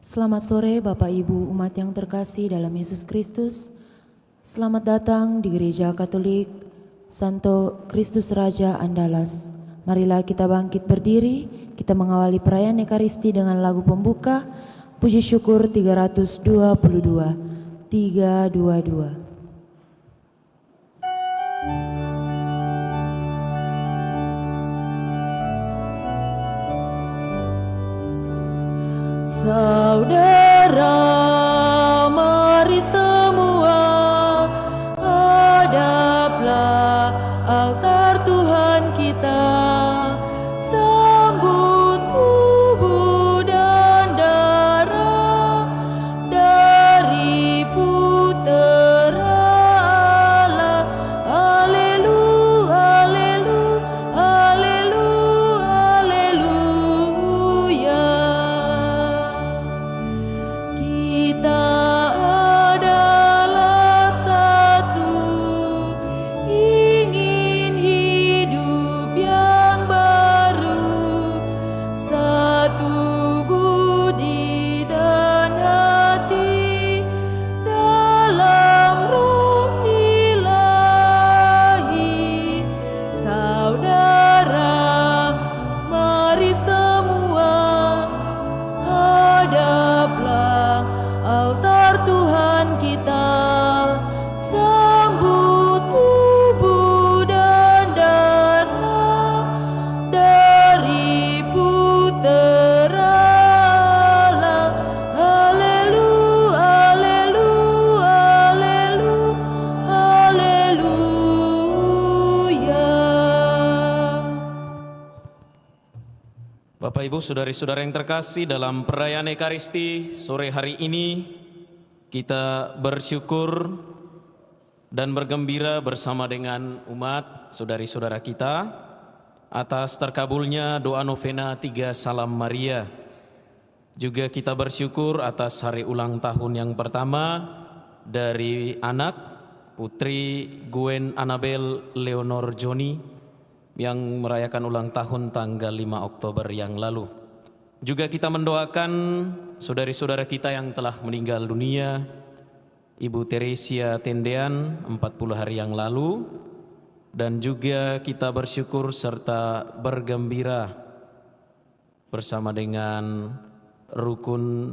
Selamat sore Bapak Ibu umat yang terkasih dalam Yesus Kristus. Selamat datang di Gereja Katolik Santo Kristus Raja Andalas. Marilah kita bangkit berdiri, kita mengawali perayaan Ekaristi dengan lagu pembuka Puji Syukur 322. Saudara, mari semua hadaplah altar Tuhan kita, sambut tubuh dan darah dari Putera Allah. Haleluya, haleluya, haleluya. Kita adalah satu, ingin hidup yang baru, satu budi dan hati dalam roh ilahi. Saudara, mari semua hadaplah altar Tuhan kita, sambut tubuh dan darah dari Putera Allah. Haleluya, haleluya, haleluya. Bapak Ibu, saudari-saudara yang terkasih, dalam perayaan Ekaristi sore hari ini kita bersyukur dan bergembira bersama dengan umat saudari-saudara kita atas terkabulnya doa novena 3 Salam Maria. Juga kita bersyukur atas hari ulang tahun yang pertama dari anak Putri Gwen Annabel Leonor Joni yang merayakan ulang tahun tanggal 5 Oktober yang lalu. Juga kita mendoakan saudari-saudara kita yang telah meninggal dunia, Ibu Teresia Tendean 40 hari yang lalu, dan juga kita bersyukur serta bergembira bersama dengan rukun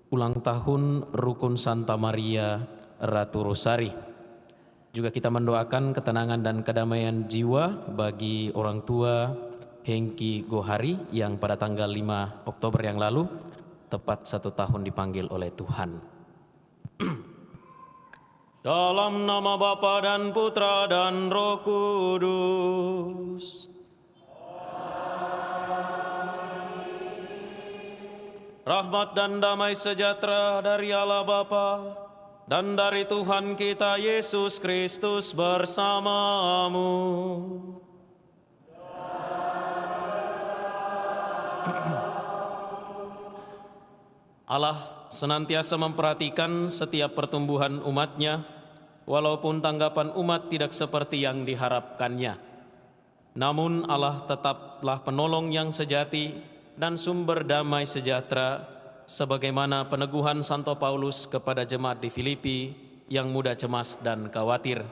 ulang tahun Rukun Santa Maria Ratu Rosari. Juga kita mendoakan ketenangan dan kedamaian jiwa bagi orang tua Hengki Gohari yang pada tanggal 5 Oktober yang lalu tepat 1 tahun dipanggil oleh Tuhan. Dalam nama Bapa dan Putra dan Roh Kudus. Rahmat dan damai sejahtera dari Allah Bapa dan dari Tuhan kita Yesus Kristus bersamamu. Allah senantiasa memperhatikan setiap pertumbuhan umatnya, walaupun tanggapan umat tidak seperti yang diharapkannya. Namun Allah tetaplah penolong yang sejati dan sumber damai sejahtera, sebagaimana peneguhan Santo Paulus kepada jemaat di Filipi yang mudah cemas dan khawatir.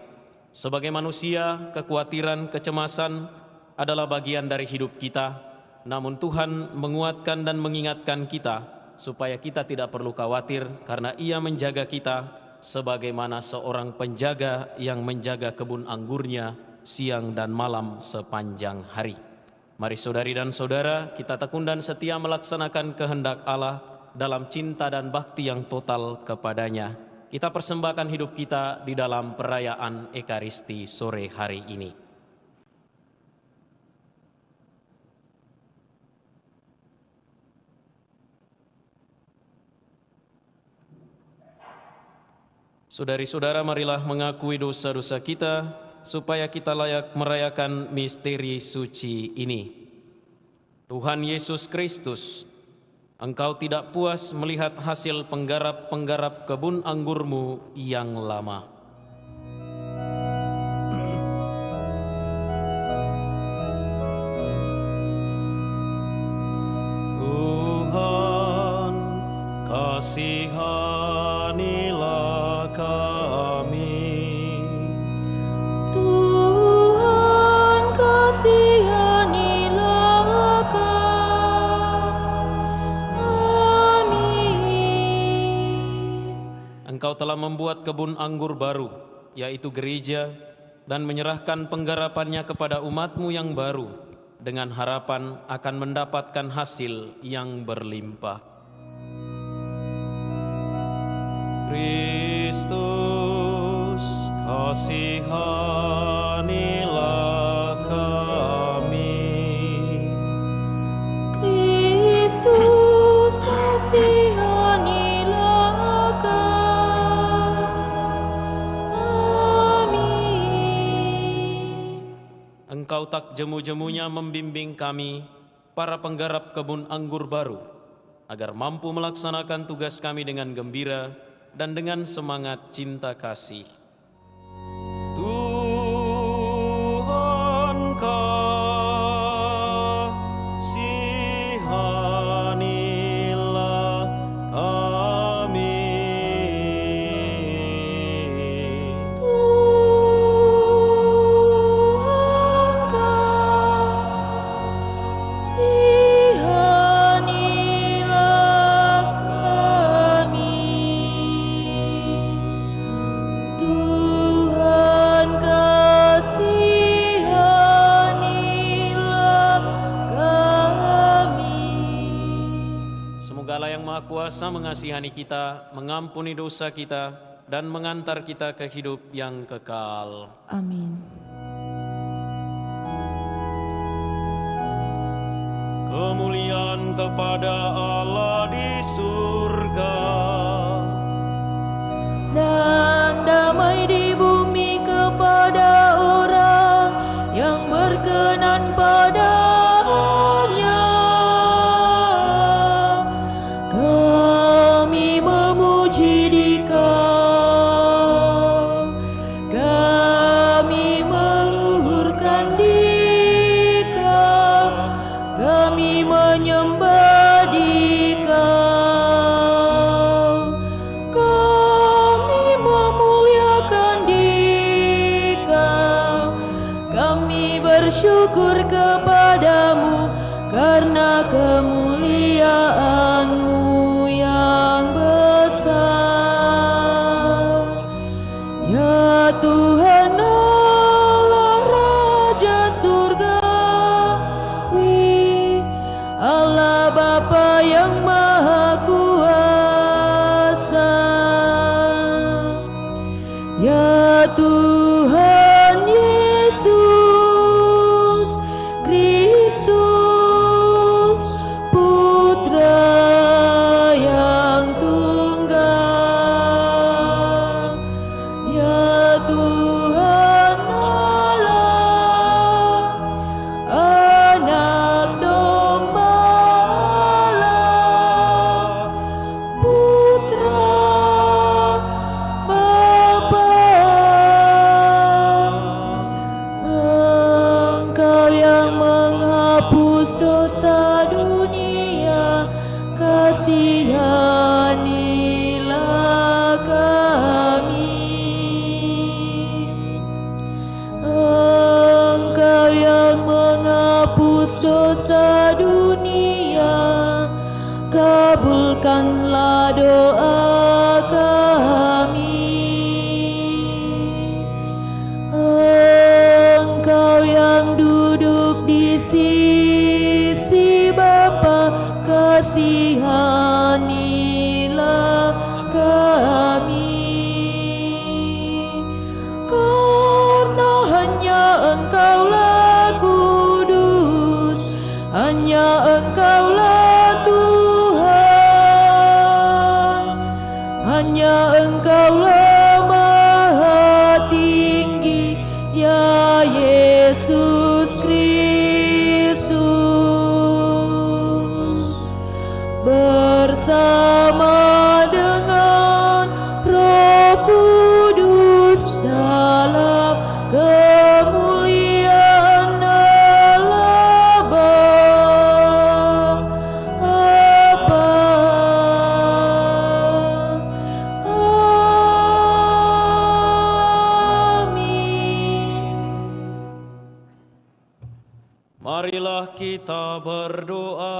Sebagai manusia, kekhawatiran, kecemasan adalah bagian dari hidup kita, namun Tuhan menguatkan dan mengingatkan kita supaya kita tidak perlu khawatir karena Ia menjaga kita sebagaimana seorang penjaga yang menjaga kebun anggurnya siang dan malam sepanjang hari. Mari saudari dan saudara, kita tekun dan setia melaksanakan kehendak Allah dalam cinta dan bakti yang total kepadanya. Kita persembahkan hidup kita di dalam perayaan Ekaristi sore hari ini. Saudari-saudara, marilah mengakui dosa-dosa kita supaya kita layak merayakan misteri suci ini. Tuhan Yesus Kristus, Engkau tidak puas melihat hasil penggarap-penggarap kebun anggurmu yang lama. kasihanilah kami. Tuhan, kasihanilah kami. Engkau telah membuat kebun anggur baru, yaitu gereja, dan menyerahkan penggarapannya kepada umat-Mu yang baru, dengan harapan akan mendapatkan hasil yang berlimpah. Kristus, kasihanilah kami. Kristus, kasihanilah kami. Engkau tak jemu-jemunya membimbing kami, para penggarap kebun anggur baru, agar mampu melaksanakan tugas kami dengan gembira dan dengan semangat cinta kasih. Tuhan, kasihanilah kami. Tuhan, kasihanilah kami. Tuhan, kasihanilah kami. Semoga Allah yang Maha Kuasa mengasihani kita, mengampuni dosa kita, dan mengantar kita ke hidup yang kekal. Amin. Kemuliaan kepada Allah di surga, Dan damai di bumi kepada orang yang berkenan padanya. Kami memuji Dikau, kami meluhurkan Dikau, kami menyembah Dikau, kami memuliakan Dikau, kami bersyukur kepadamu karena kemuliaan-Mu yang besar. Ya Tuhan Allah Raja Surgawi, Allah Bapa yang Maha Kuasa. Ya Tuhan Yesus Kristus, Putra yang tunggal. Ya Tuhan Allah, Anak Domba Allah, Putra Bapa. Engkau yang menghapus dosa dunia, kasihanilah kami. Engkau yang menghapus dosa dunia, kabulkanlah doa kami. Engkau yang duduk di sisi Bapa, kasihanilah kami. Karena hanya Engkaulah kudus, hanya Engkaulah Tuhan, hanya Engkaulah Maha Tinggi, ya Yesus Kristus. Bersama dengan Roh Kudus dalam kemuliaan Marilah kita berdoa.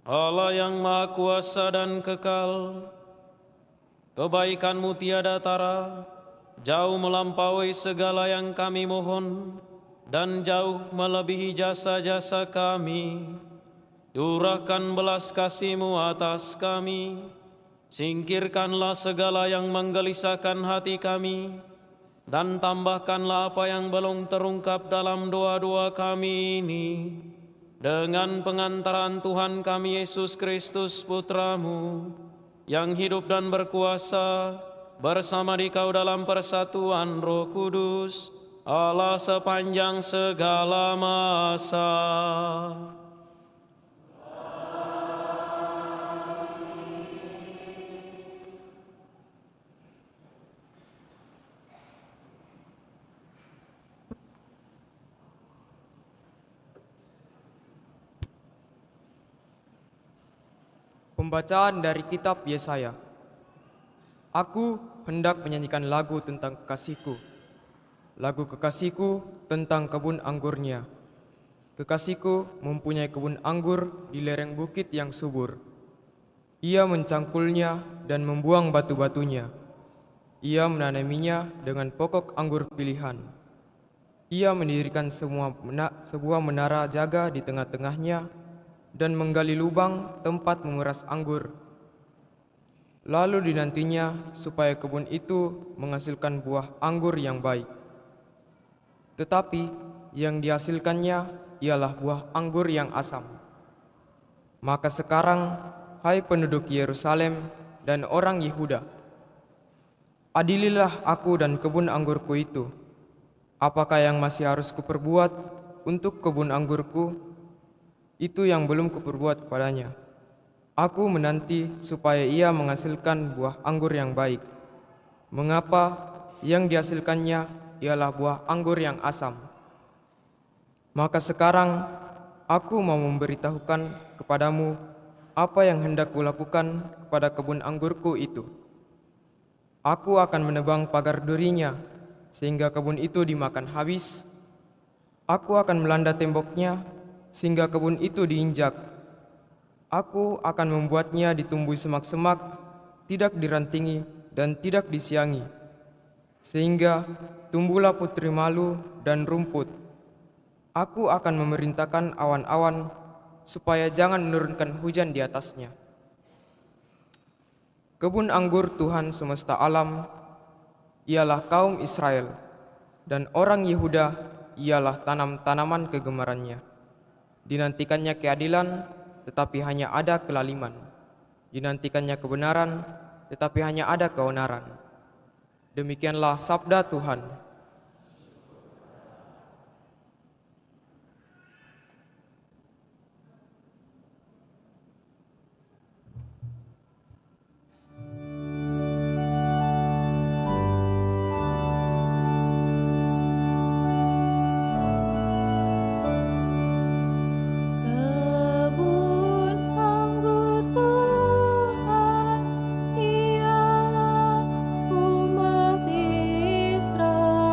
Allah yang Maha Kuasa dan Kekal, kebaikan-Mu tiada tara, jauh melampaui segala yang kami mohon, dan jauh melebihi jasa-jasa kami. Curahkan belas kasih-Mu atas kami, singkirkanlah segala yang menggelisahkan hati kami, dan tambahkanlah apa yang belum terungkap dalam doa-doa kami ini. Dengan pengantaran Tuhan kami Yesus Kristus Putra-Mu, yang hidup dan berkuasa bersama Dikau dalam persatuan Roh Kudus, Allah sepanjang segala masa. Pembacaan dari kitab Yesaya. Aku hendak menyanyikan lagu tentang kekasihku. Lagu kekasihku tentang kebun anggurnya. Kekasihku mempunyai kebun anggur di lereng bukit yang subur. Ia mencangkulnya dan membuang batu-batunya. Ia menanaminya dengan pokok anggur pilihan. Ia mendirikan sebuah menara jaga di tengah-tengahnya dan menggali lubang tempat menguras anggur. Lalu dinantinya supaya kebun itu menghasilkan buah anggur yang baik. Tetapi yang dihasilkannya ialah buah anggur yang asam. Maka sekarang, hai penduduk Yerusalem dan orang Yehuda, adililah aku dan kebun anggurku itu. Apakah yang masih harus kuperbuat untuk kebun anggurku? Itu yang belum kuperbuat kepadanya. Aku menanti supaya ia menghasilkan buah anggur yang baik. Mengapa yang dihasilkannya ialah buah anggur yang asam? Maka sekarang aku mau memberitahukan kepadamu apa yang hendak kulakukan kepada kebun anggurku itu. Aku akan menebang pagar durinya sehingga kebun itu dimakan habis. Aku akan melanda temboknya sehingga kebun itu diinjak. Aku akan membuatnya ditumbuhi semak-semak, tidak dirantingi dan tidak disiangi, sehingga tumbuhlah putri malu dan rumput. Aku akan memerintahkan awan-awan supaya jangan menurunkan hujan di atasnya. Kebun anggur Tuhan semesta alam ialah kaum Israel, dan orang Yehuda ialah tanam-tanaman kegemarannya. Dinantikannya keadilan, tetapi hanya ada kelaliman. Dinantikannya kebenaran, tetapi hanya ada keonaran. Demikianlah sabda Tuhan. Kebun anggur Tuhan ialah umat Israel.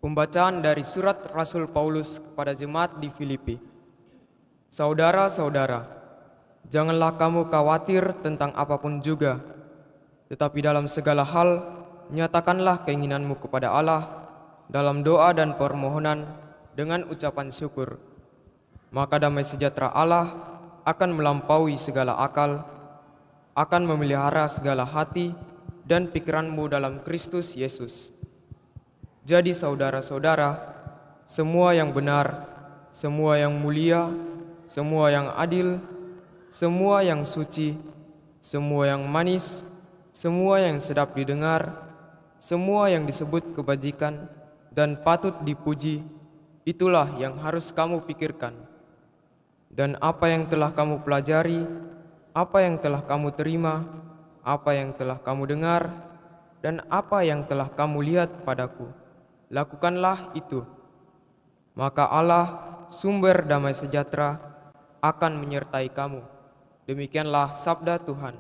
Pembacaan dari surat Rasul Paulus kepada jemaat di Filipi. Saudara-saudara, janganlah kamu khawatir tentang apapun juga, tetapi dalam segala hal, nyatakanlah keinginanmu kepada Allah dalam doa dan permohonan dengan ucapan syukur. Maka damai sejahtera Allah akan melampaui segala akal, akan memelihara segala hati dan pikiranmu dalam Kristus Yesus. Jadi saudara-saudara, semua yang benar, semua yang mulia, semua yang adil, semua yang suci, semua yang manis, semua yang sedap didengar, semua yang disebut kebajikan dan patut dipuji, itulah yang harus kamu pikirkan. Dan apa yang telah kamu pelajari, apa yang telah kamu terima, apa yang telah kamu dengar, dan apa yang telah kamu lihat padaku, lakukanlah itu. Maka Allah, sumber damai sejahtera, akan menyertai kamu. Demikianlah sabda Tuhan.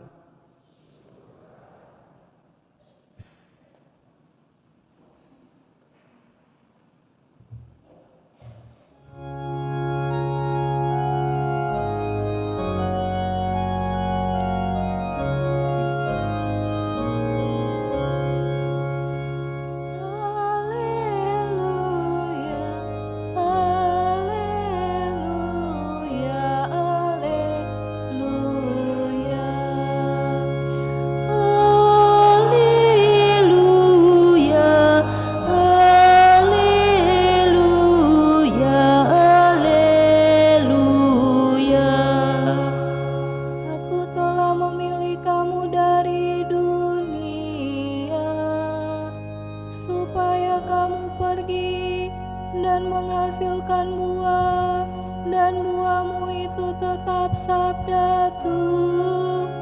menghasilkan buah, dan buahmu itu tetap sabda Tuhan.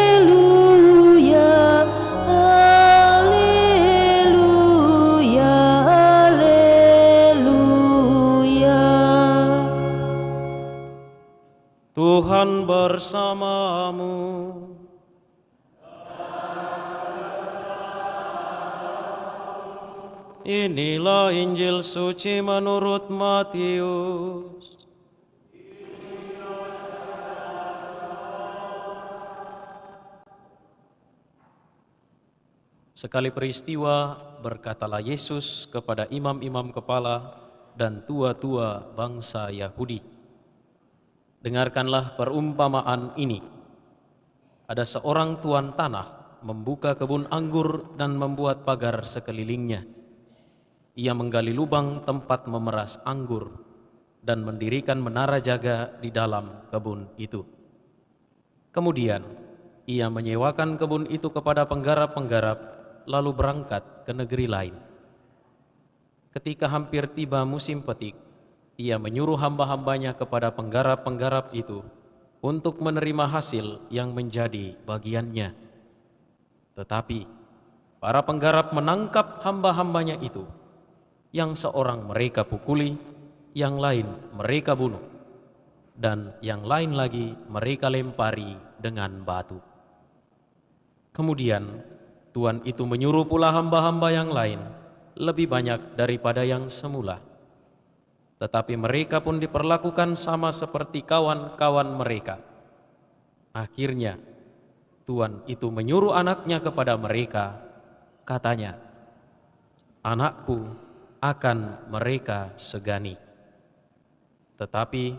Haleluya, haleluya, haleluya. Tuhan bersamamu. Inilah Injil suci menurut Matius. Sekali peristiwa, berkatalah Yesus kepada imam-imam kepala dan tua-tua bangsa Yahudi, "Dengarkanlah perumpamaan ini. Ada seorang tuan tanah membuka kebun anggur dan membuat pagar sekelilingnya. Ia menggali lubang tempat memeras anggur dan mendirikan menara jaga di dalam kebun itu. Kemudian ia menyewakan kebun itu kepada penggarap-penggarap, lalu berangkat ke negeri lain. Ketika hampir tiba musim petik, ia menyuruh hamba-hambanya kepada penggarap-penggarap itu untuk menerima hasil yang menjadi bagiannya. Tetapi para penggarap menangkap hamba-hambanya itu, yang seorang mereka pukuli, yang lain mereka bunuh, dan yang lain lagi mereka lempari dengan batu. Kemudian tuan itu menyuruh pula hamba-hamba yang lain, lebih banyak daripada yang semula. Tetapi mereka pun diperlakukan sama seperti kawan-kawan mereka. Akhirnya tuan itu menyuruh anaknya kepada mereka, katanya, 'Anakku akan mereka segani.' Tetapi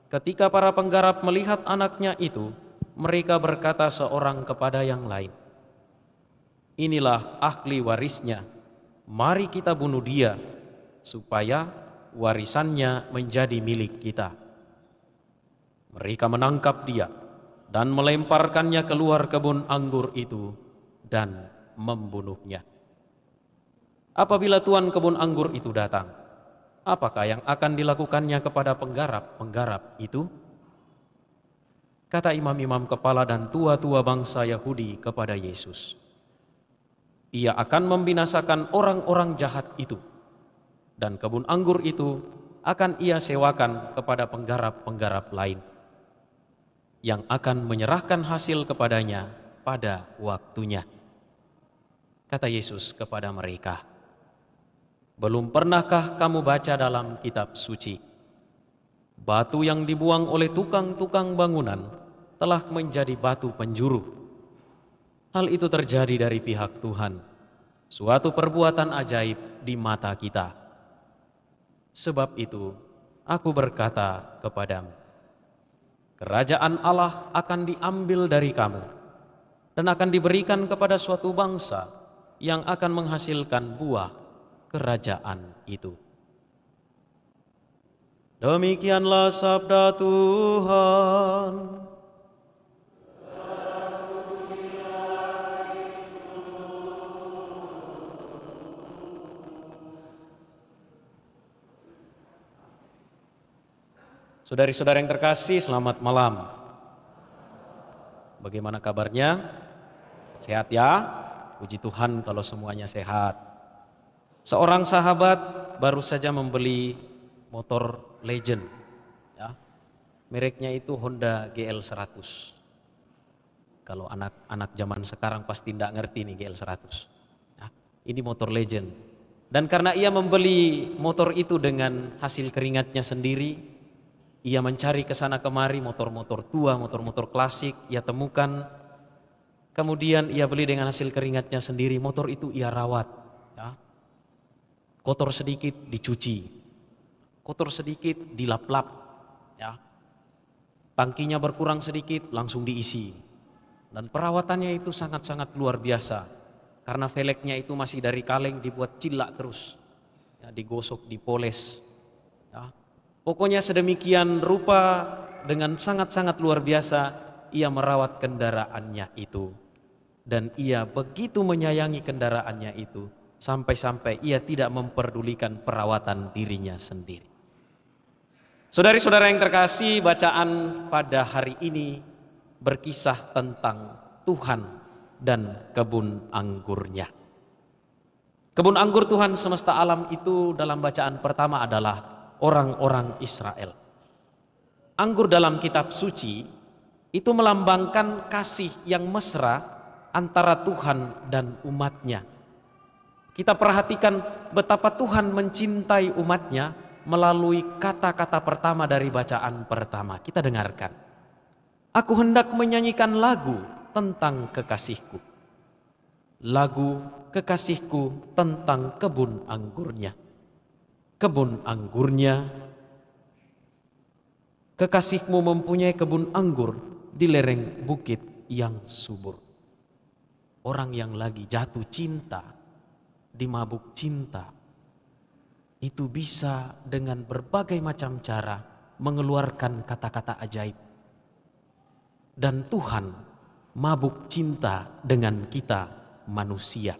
ketika para penggarap melihat anaknya itu, mereka berkata seorang kepada yang lain, 'Inilah ahli warisnya, mari kita bunuh dia, supaya warisannya menjadi milik kita.' Mereka menangkap dia dan melemparkannya keluar kebun anggur itu dan membunuhnya. Apabila tuan kebun anggur itu datang, apakah yang akan dilakukannya kepada penggarap-penggarap itu?" Kata imam-imam kepala dan tua-tua bangsa Yahudi kepada Yesus, "Ia akan membinasakan orang-orang jahat itu, dan kebun anggur itu akan ia sewakan kepada penggarap-penggarap lain, yang akan menyerahkan hasil kepadanya pada waktunya." Kata Yesus kepada mereka, "Belum pernahkah kamu baca dalam kitab suci, batu yang dibuang oleh tukang-tukang bangunan telah menjadi batu penjuru? Hal itu terjadi dari pihak Tuhan, suatu perbuatan ajaib di mata kita. Sebab itu aku berkata kepadamu, kerajaan Allah akan diambil dari kamu dan akan diberikan kepada suatu bangsa yang akan menghasilkan buah kerajaan itu." Demikianlah sabda Tuhan. Saudari-saudara yang terkasih, selamat malam. Bagaimana kabarnya? Sehat ya? Puji Tuhan kalau semuanya sehat. Seorang sahabat baru saja membeli motor Legend, ya. Mereknya itu Honda GL 100. Kalau anak-anak zaman sekarang pasti tidak ngerti nih GL 100. Ya, ini motor Legend. Dan karena ia membeli motor itu dengan hasil keringatnya sendiri, ia mencari ke sana kemari motor-motor tua, motor-motor klasik, ia temukan. Kemudian ia beli dengan hasil keringatnya sendiri, motor itu ia rawat. Ya. Kotor sedikit dicuci, kotor sedikit dilap-lap. Ya. Tangkinya berkurang sedikit langsung diisi. Dan perawatannya itu sangat-sangat luar biasa. Karena velgnya itu masih dari kaleng dibuat cilak terus. Ya, digosok, dipoles. Ya. Pokoknya sedemikian rupa dengan sangat-sangat luar biasa ia merawat kendaraannya itu. Dan ia begitu menyayangi kendaraannya itu sampai-sampai ia tidak memperdulikan perawatan dirinya sendiri. Saudari-saudara yang terkasih, bacaan pada hari ini berkisah tentang Tuhan dan kebun anggurnya. Kebun anggur Tuhan semesta alam itu dalam bacaan pertama adalah orang-orang Israel. Anggur dalam kitab suci itu melambangkan kasih yang mesra antara Tuhan dan umatnya. Kita perhatikan betapa Tuhan mencintai umatnya melalui kata-kata pertama dari bacaan pertama. Kita dengarkan. Aku hendak menyanyikan lagu tentang kekasihku. Lagu kekasihku tentang kebun anggurnya. Kebun anggurnya, kekasihmu mempunyai kebun anggur di lereng bukit yang subur. Orang yang lagi jatuh cinta, dimabuk cinta, itu bisa dengan berbagai macam cara mengeluarkan kata-kata ajaib. Dan Tuhan mabuk cinta dengan kita manusia.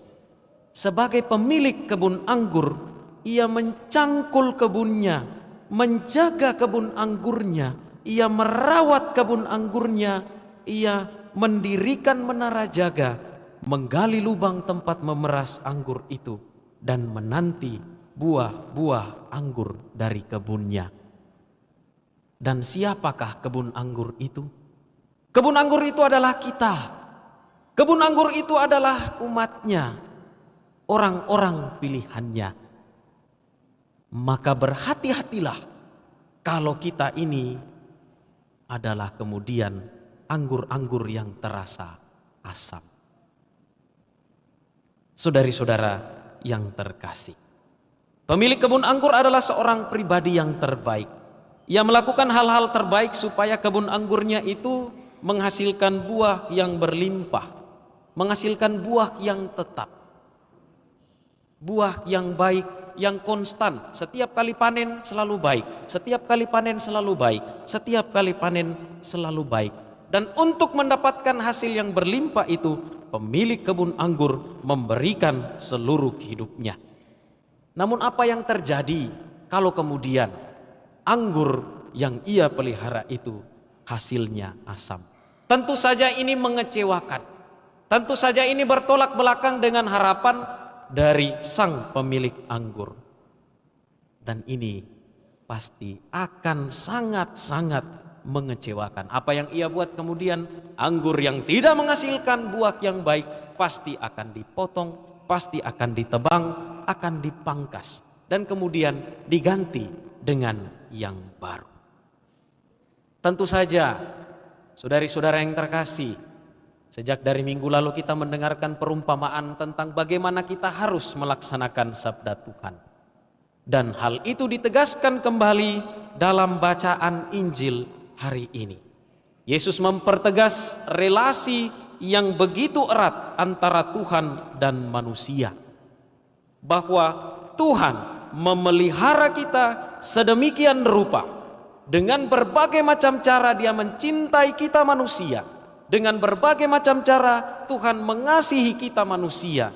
Sebagai pemilik kebun anggur, ia mencangkul kebunnya, menjaga kebun anggurnya, ia merawat kebun anggurnya, ia mendirikan menara jaga, menggali lubang tempat memeras anggur itu, dan menanti buah-buah anggur dari kebunnya. Dan siapakah kebun anggur itu? Kebun anggur itu adalah kita. Kebun anggur itu adalah umatnya, orang-orang pilihannya. Maka berhati-hatilah kalau kita ini adalah kemudian anggur-anggur yang terasa asam. Saudari-saudara yang terkasih, pemilik kebun anggur adalah seorang pribadi yang terbaik. Ia melakukan hal-hal terbaik supaya kebun anggurnya itu menghasilkan buah yang berlimpah, menghasilkan buah yang tetap, buah yang baik, yang konstan. Setiap kali panen selalu baik, setiap kali panen selalu baik, setiap kali panen selalu baik. Dan untuk mendapatkan hasil yang berlimpah itu, pemilik kebun anggur memberikan seluruh hidupnya. Namun apa yang terjadi kalau kemudian anggur yang ia pelihara itu hasilnya asam? Tentu saja ini mengecewakan. Tentu saja ini bertolak belakang dengan harapan dari sang pemilik anggur. Dan ini pasti akan sangat-sangat mengecewakan. Apa yang ia buat kemudian, anggur yang tidak menghasilkan buah yang baik pasti akan dipotong, pasti akan ditebang, akan dipangkas, dan kemudian diganti dengan yang baru. Tentu saja, saudari-saudara yang terkasih, sejak dari minggu lalu kita mendengarkan perumpamaan tentang bagaimana kita harus melaksanakan sabda Tuhan. Dan hal itu ditegaskan kembali dalam bacaan Injil hari ini. Yesus mempertegas relasi yang begitu erat antara Tuhan dan manusia. Bahwa Tuhan memelihara kita sedemikian rupa. Dengan berbagai macam cara Dia mencintai kita manusia. Dengan berbagai macam cara Tuhan mengasihi kita manusia.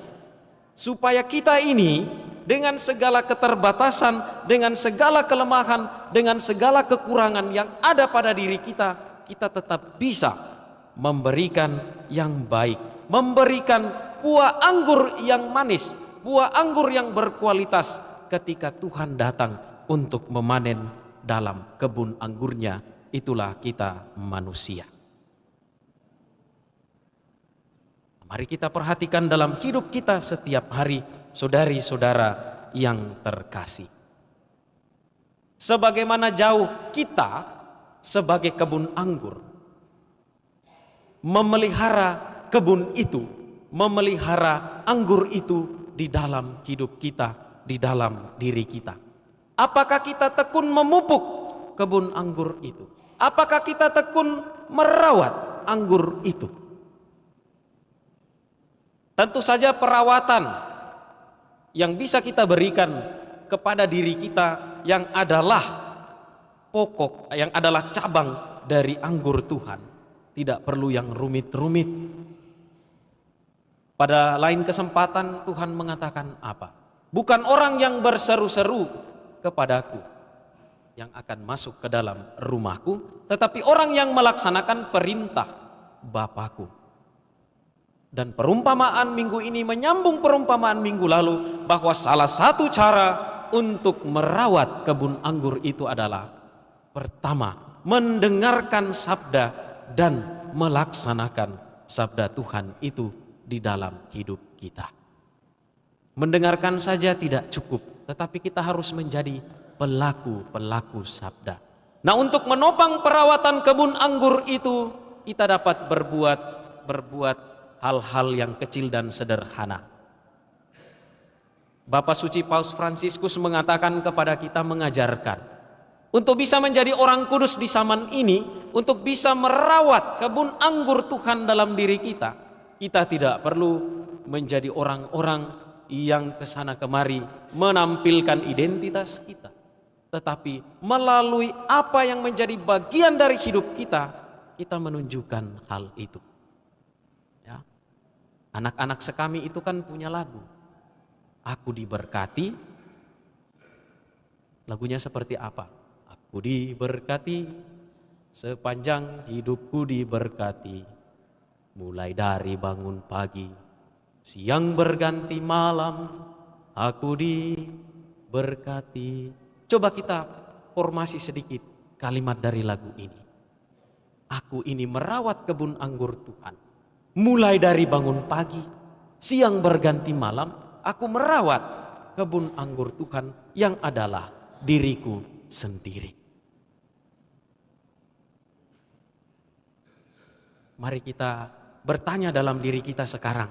Supaya kita ini dengan segala keterbatasan, dengan segala kelemahan, dengan segala kekurangan yang ada pada diri kita, kita tetap bisa memberikan yang baik, memberikan buah anggur yang manis, buah anggur yang berkualitas ketika Tuhan datang untuk memanen dalam kebun anggurnya. Itulah kita manusia. Mari kita perhatikan dalam hidup kita setiap hari, saudari-saudara yang terkasih. Sebagaimana jauh kita sebagai kebun anggur memelihara kebun itu, memelihara anggur itu di dalam hidup kita, di dalam diri kita. Apakah kita tekun memupuk kebun anggur itu? Apakah kita tekun merawat anggur itu? Tentu saja perawatan yang bisa kita berikan kepada diri kita yang adalah pokok, yang adalah cabang dari anggur Tuhan, tidak perlu yang rumit-rumit. Pada lain kesempatan Tuhan mengatakan apa? Bukan orang yang berseru-seru kepadaku yang akan masuk ke dalam rumahku, tetapi orang yang melaksanakan perintah Bapakku. Dan perumpamaan minggu ini menyambung perumpamaan minggu lalu, bahwa salah satu cara untuk merawat kebun anggur itu adalah pertama, mendengarkan sabda dan melaksanakan sabda Tuhan itu di dalam hidup kita. Mendengarkan saja tidak cukup, tetapi kita harus menjadi pelaku-pelaku sabda. Nah, untuk menopang perawatan kebun anggur itu, kita dapat berbuat hal-hal yang kecil dan sederhana. Bapak Suci Paus Fransiskus mengatakan kepada kita, mengajarkan untuk bisa menjadi orang kudus di zaman ini, untuk bisa merawat kebun anggur Tuhan dalam diri kita, kita tidak perlu menjadi orang-orang yang kesana kemari menampilkan identitas kita, tetapi melalui apa yang menjadi bagian dari hidup kita, kita menunjukkan hal itu. Ya. Anak-anak sekami itu kan punya lagu, aku diberkati. Lagunya seperti apa? Aku diberkati, sepanjang hidupku diberkati, mulai dari bangun pagi, siang berganti malam, aku diberkati. Coba kita formasi sedikit kalimat dari lagu ini. Aku ini merawat kebun anggur Tuhan. Mulai dari bangun pagi, siang berganti malam, aku merawat kebun anggur Tuhan yang adalah diriku sendiri. Mari kita bertanya dalam diri kita sekarang.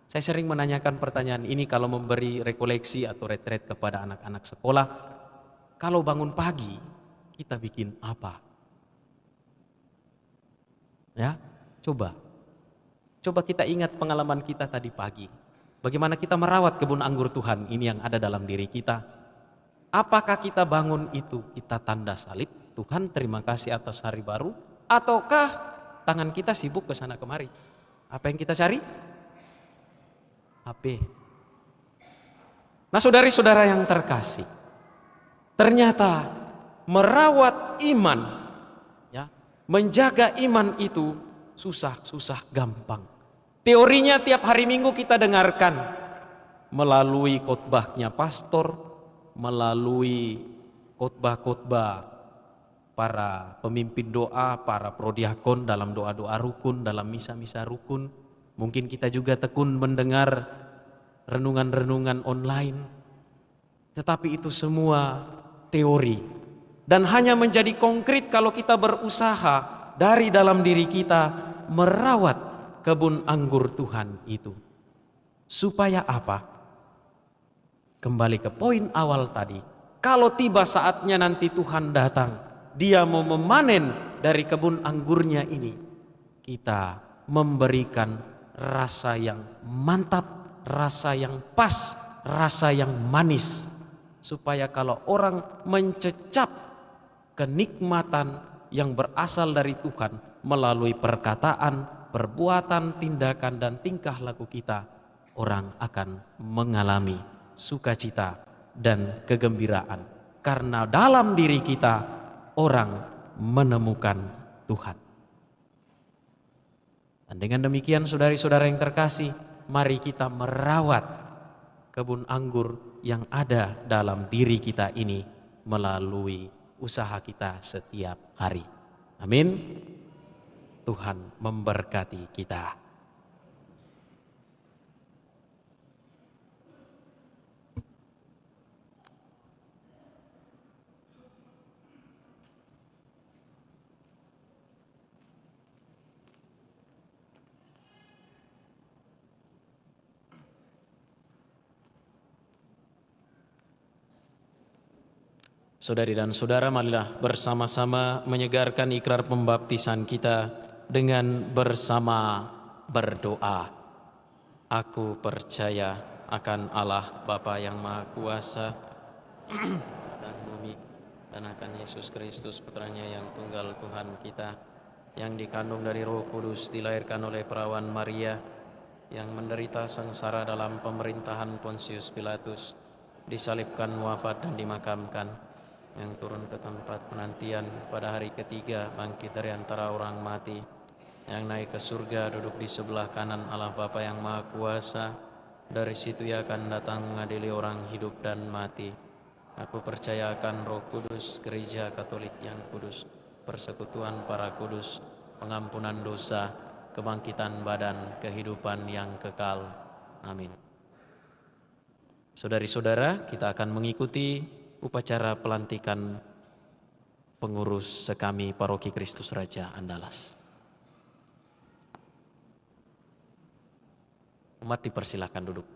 Saya sering menanyakan pertanyaan ini kalau memberi rekoleksi atau retret kepada anak-anak sekolah. Kalau bangun pagi, kita bikin apa? Ya, coba kita ingat pengalaman kita tadi pagi. Bagaimana kita merawat kebun anggur Tuhan ini yang ada dalam diri kita. Apakah kita bangun itu kita tanda salib, Tuhan terima kasih atas hari baru, ataukah tangan kita sibuk ke sana kemari? Apa yang kita cari? HP. Nah, saudari-saudara yang terkasih, ternyata merawat iman, ya, menjaga iman itu susah gampang. Teorinya tiap hari Minggu kita dengarkan melalui khotbahnya pastor, melalui khotbah-khotbah para pemimpin doa, para prodiakon dalam doa-doa rukun, dalam misa-misa rukun. Mungkin kita juga tekun mendengar renungan-renungan online. Tetapi itu semua teori dan hanya menjadi konkret kalau kita berusaha dari dalam diri kita merawat kebun anggur Tuhan itu. Supaya apa? Kembali ke poin awal tadi. Kalau tiba saatnya nanti Tuhan datang, Dia mau memanen dari kebun anggurnya ini, kita memberikan rasa yang mantap, rasa yang pas, rasa yang manis. Supaya kalau orang mencecap kenikmatan yang berasal dari Tuhan melalui perkataan, perbuatan, tindakan, dan tingkah laku kita, orang akan mengalami sukacita dan kegembiraan. Karena dalam diri kita orang menemukan Tuhan. Dan dengan demikian saudari-saudara yang terkasih, mari kita merawat kebun anggur yang ada dalam diri kita ini melalui usaha kita setiap hari. Amin. Tuhan memberkati kita. Saudari dan saudara, marilah bersama-sama menyegarkan ikrar pembaptisan kita dengan bersama berdoa. Aku percaya akan Allah Bapa yang Maha Kuasa dan bumi, dan akan Yesus Kristus Putranya yang tunggal Tuhan kita, yang dikandung dari Roh Kudus, dilahirkan oleh perawan Maria, yang menderita sengsara dalam pemerintahan Pontius Pilatus, disalibkan, wafat, dan dimakamkan, yang turun ke tempat penantian, pada hari ketiga bangkit dari antara orang mati, yang naik ke surga, duduk di sebelah kanan Allah Bapa yang Maha Kuasa. Dari situ Ia akan datang mengadili orang hidup dan mati. Aku percaya akan Roh Kudus, Gereja Katolik yang kudus, persekutuan para kudus, pengampunan dosa, kebangkitan badan, kehidupan yang kekal. Amin. Saudari-saudara, kita akan mengikuti upacara pelantikan pengurus sekami Paroki Kristus Raja Andalas. Umat dipersilakan duduk.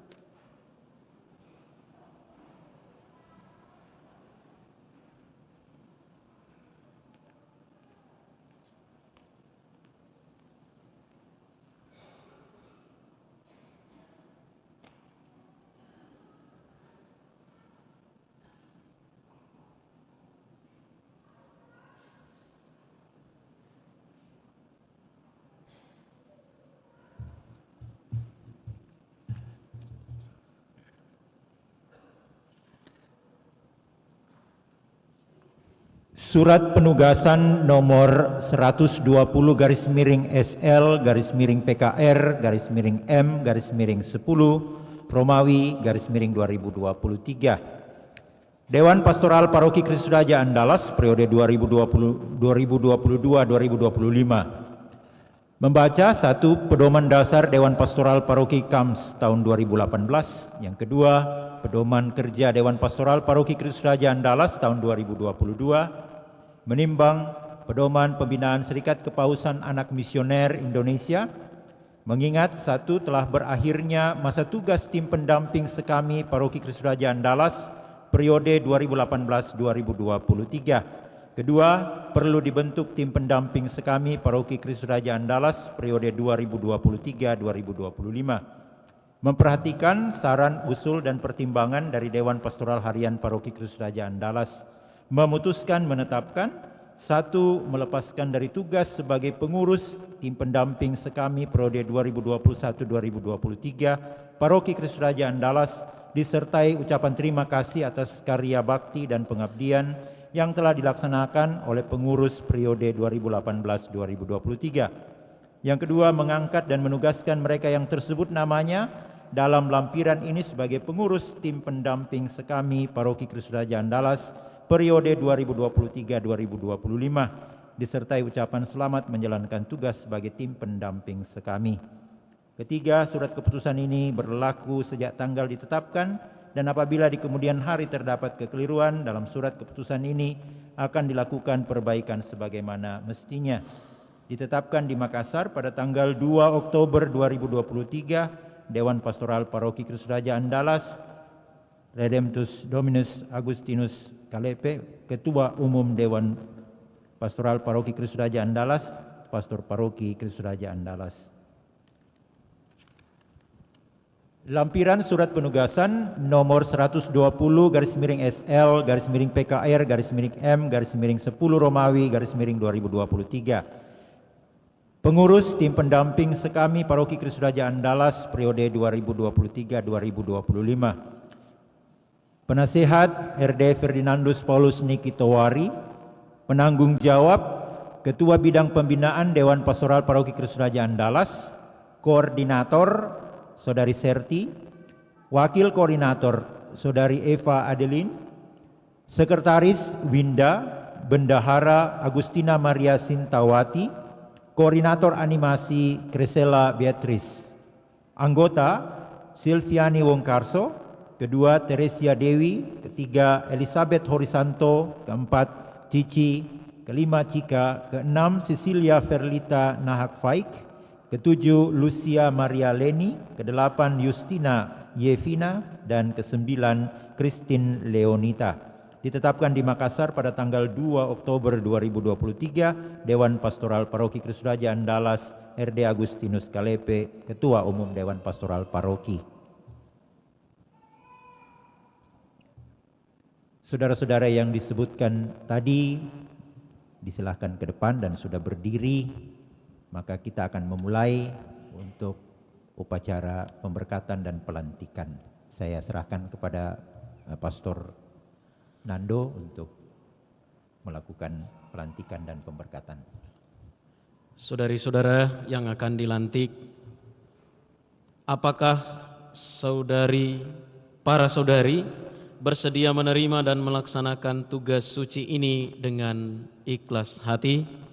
Surat penugasan nomor 120/SL/PKR/M/10 Romawi /2023. Dewan Pastoral Paroki Kristus Raja Andalas periode 2022-2025 membaca satu pedoman dasar Dewan Pastoral Paroki KAMS tahun 2018, yang kedua pedoman kerja Dewan Pastoral Paroki Kristus Raja Andalas tahun 2022, menimbang pedoman pembinaan Serikat Kepausan Anak Misioner Indonesia, mengingat satu, telah berakhirnya masa tugas tim pendamping sekami Paroki Kristus Raja Andalas periode 2018-2023. Kedua, perlu dibentuk tim pendamping sekami Paroki Kristus Raja Andalas periode 2023-2025. Memperhatikan saran, usul, dan pertimbangan dari Dewan Pastoral Harian Paroki Kristus Raja Andalas, memutuskan menetapkan satu, melepaskan dari tugas sebagai pengurus tim pendamping sekami periode 2021-2023 Paroki Kristus Raja Andalas, disertai ucapan terima kasih atas karya bakti dan pengabdian yang telah dilaksanakan oleh pengurus periode 2018-2023. Yang kedua, mengangkat dan menugaskan mereka yang tersebut namanya dalam lampiran ini sebagai pengurus tim pendamping sekami Paroki Kristus Raja Andalas periode 2023-2025, disertai ucapan selamat menjalankan tugas sebagai tim pendamping sekami. Ketiga, surat keputusan ini berlaku sejak tanggal ditetapkan dan apabila di kemudian hari terdapat kekeliruan dalam surat keputusan ini akan dilakukan perbaikan sebagaimana mestinya. Ditetapkan di Makassar pada tanggal 2 Oktober 2023, Dewan Pastoral Paroki Kristus Raja Andalas, Redemptus Dominus Agustinus Kalepe, Ketua Umum Dewan Pastoral Paroki Kristus Raja Andalas, Pastor Paroki Kristus Raja Andalas. Lampiran surat penugasan nomor 120/SL/PKR/M/10 Romawi /2023. Pengurus tim pendamping sekami Paroki Kristus Raja Andalas periode 2023-2025. Penasehat RD Ferdinandus Paulus Nikitowari. Penanggung jawab Ketua Bidang Pembinaan Dewan Pastoral Paroki Kristus Raja Andalas. Koordinator Saudari Serti, Wakil Koordinator Saudari Eva Adeline, Sekretaris Winda, Bendahara Agustina Maria Sintawati, Koordinator Animasi Cresella Beatrice, Anggota Silviani Wongkarso, kedua Teresia Dewi, ketiga Elizabeth Horisanto, keempat Cici, kelima Cika, keenam Cecilia Ferlita Nahak Faik, ketujuh Lucia Maria Leni, kedelapan Justina Yevina, dan kesembilan Christine Leonita. Ditetapkan di Makassar pada tanggal 2 Oktober 2023, Dewan Pastoral Paroki Kristus Raja Andalas, RD Agustinus Kalepe, Ketua Umum Dewan Pastoral Paroki. Saudara-saudara yang disebutkan tadi, disilahkan ke depan dan sudah berdiri. Maka kita akan memulai untuk upacara pemberkatan dan pelantikan. Saya serahkan kepada Pastor Nando untuk melakukan pelantikan dan pemberkatan. Saudari-saudara yang akan dilantik, apakah para saudari bersedia menerima dan melaksanakan tugas suci ini dengan ikhlas hati?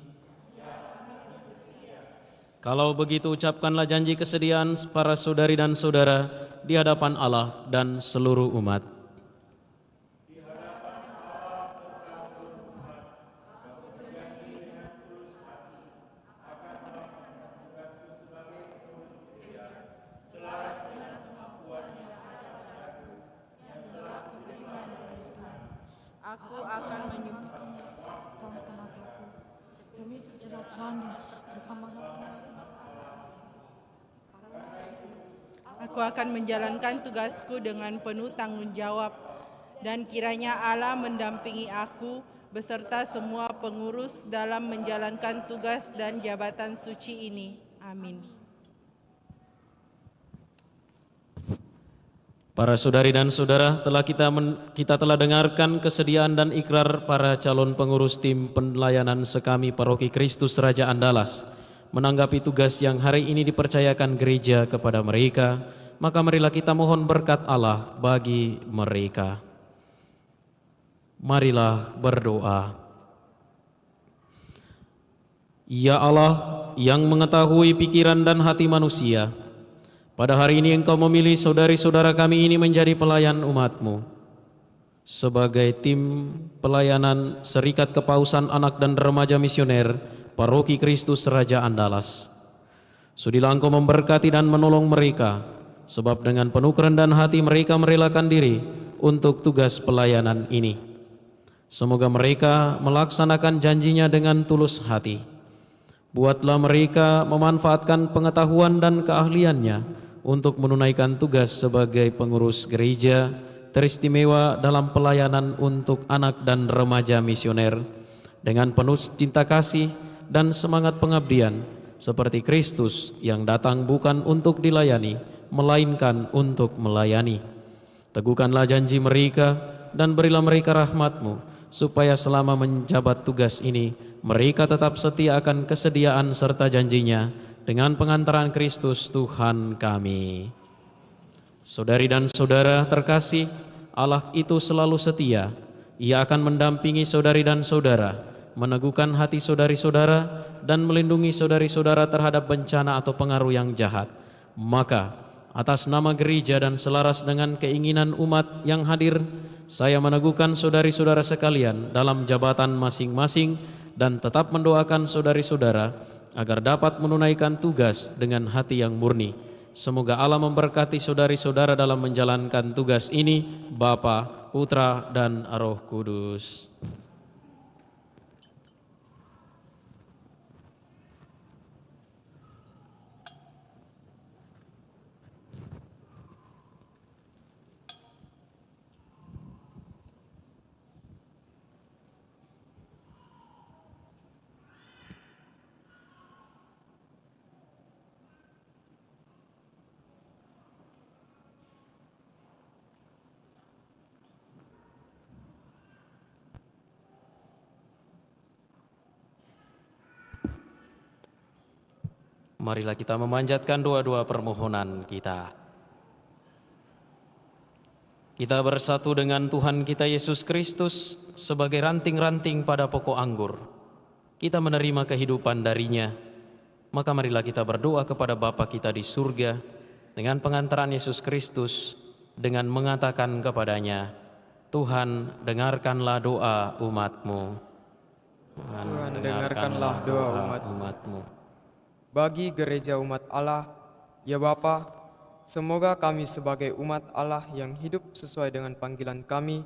Kalau begitu ucapkanlah janji kesediaan para saudari dan saudara di hadapan Allah dan seluruh umat. Aku akan menyumpahkan tenagaku demi kesejahteraan dan keamanan. Aku akan menjalankan tugasku dengan penuh tanggung jawab dan kiranya Allah mendampingi aku beserta semua pengurus dalam menjalankan tugas dan jabatan suci ini. Amin. Para saudari dan saudara, kita telah dengarkan kesediaan dan ikrar para calon pengurus tim pelayanan sekami Paroki Kristus Raja Andalas menanggapi tugas yang hari ini dipercayakan gereja kepada mereka. Maka marilah kita mohon berkat Allah bagi mereka. Marilah berdoa. Ya Allah yang mengetahui pikiran dan hati manusia, pada hari ini Engkau memilih saudari-saudara kami ini menjadi pelayan umat-Mu. Sebagai tim pelayanan Serikat Kepausan Anak dan Remaja Misioner Paroki Kristus Raja Andalas, sudilah Engkau memberkati dan menolong mereka, sebab dengan penuh kerendahan hati mereka merelakan diri untuk tugas pelayanan ini. Semoga mereka melaksanakan janjinya dengan tulus hati. Buatlah mereka memanfaatkan pengetahuan dan keahliannya untuk menunaikan tugas sebagai pengurus gereja teristimewa dalam pelayanan untuk anak dan remaja misioner dengan penuh cinta kasih dan semangat pengabdian seperti Kristus yang datang bukan untuk dilayani, melainkan untuk melayani. Teguhkanlah janji mereka dan berilah mereka rahmat-Mu, supaya selama menjabat tugas ini, mereka tetap setia akan kesediaan serta janjinya dengan pengantaran Kristus Tuhan kami. Saudari dan saudara terkasih, Allah itu selalu setia. Ia akan mendampingi saudari dan saudara, meneguhkan hati saudari-saudara, dan melindungi saudari-saudara terhadap bencana atau pengaruh yang jahat. Maka atas nama gereja dan selaras dengan keinginan umat yang hadir, saya meneguhkan saudari-saudara sekalian dalam jabatan masing-masing dan tetap mendoakan saudari-saudara agar dapat menunaikan tugas dengan hati yang murni. Semoga Allah memberkati saudari-saudara dalam menjalankan tugas ini, Bapa, Putra, dan Roh Kudus. Marilah kita memanjatkan doa-doa permohonan kita. Kita bersatu dengan Tuhan kita Yesus Kristus sebagai ranting-ranting pada pokok anggur. Kita menerima kehidupan darinya. Maka marilah kita berdoa kepada Bapa kita di surga dengan pengantaran Yesus Kristus dengan mengatakan kepadanya, Tuhan, dengarkanlah doa umat-Mu. Tuhan, dengarkanlah doa umat-Mu. Bagi gereja umat Allah, ya Bapa, semoga kami sebagai umat Allah yang hidup sesuai dengan panggilan kami,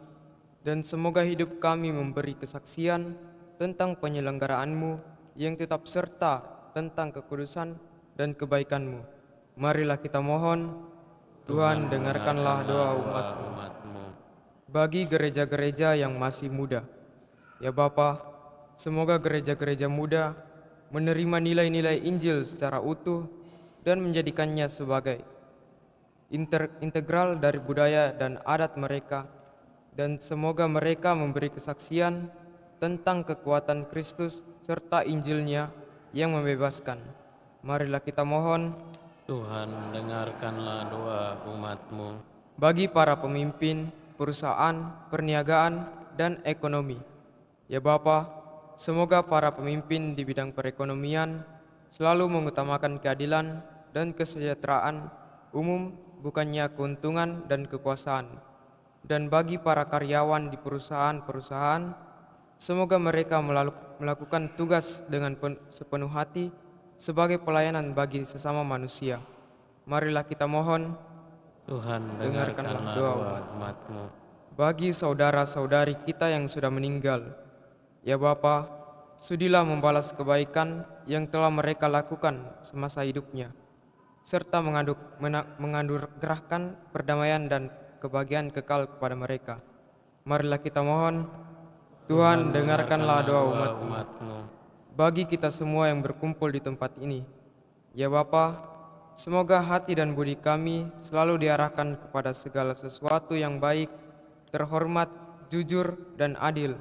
dan semoga hidup kami memberi kesaksian tentang penyelenggaraan-Mu yang tetap serta tentang kekudusan dan kebaikan-Mu. Marilah kita mohon, Tuhan dengarkanlah doa umat-Mu. Bagi gereja-gereja yang masih muda, ya Bapa, semoga gereja-gereja muda menerima nilai-nilai Injil secara utuh dan menjadikannya sebagai integral dari budaya dan adat mereka, dan semoga mereka memberi kesaksian tentang kekuatan Kristus serta Injilnya yang membebaskan. Marilah kita mohon, Tuhan, dengarkanlah doa umat-Mu. bagi para pemimpin, perusahaan, perniagaan, dan ekonomi, ya Bapa, semoga para pemimpin di bidang perekonomian selalu mengutamakan keadilan dan kesejahteraan umum, bukannya keuntungan dan kekuasaan. Dan bagi para karyawan di perusahaan-perusahaan, semoga mereka melakukan tugas dengan sepenuh hati sebagai pelayanan bagi sesama manusia. Marilah kita mohon, Tuhan, dengarkanlah dengarkanlah doa doa umat-Mu. bagi saudara-saudari kita yang sudah meninggal, ya Bapa, sudilah membalas kebaikan yang telah mereka lakukan semasa hidupnya, serta menganugerahkan perdamaian dan kebahagiaan kekal kepada mereka. Marilah kita mohon, Tuhan dengarkanlah doa umat-Mu. Bagi kita semua yang berkumpul di tempat ini, ya Bapa, semoga hati dan budi kami selalu diarahkan kepada segala sesuatu yang baik, terhormat, jujur, dan adil,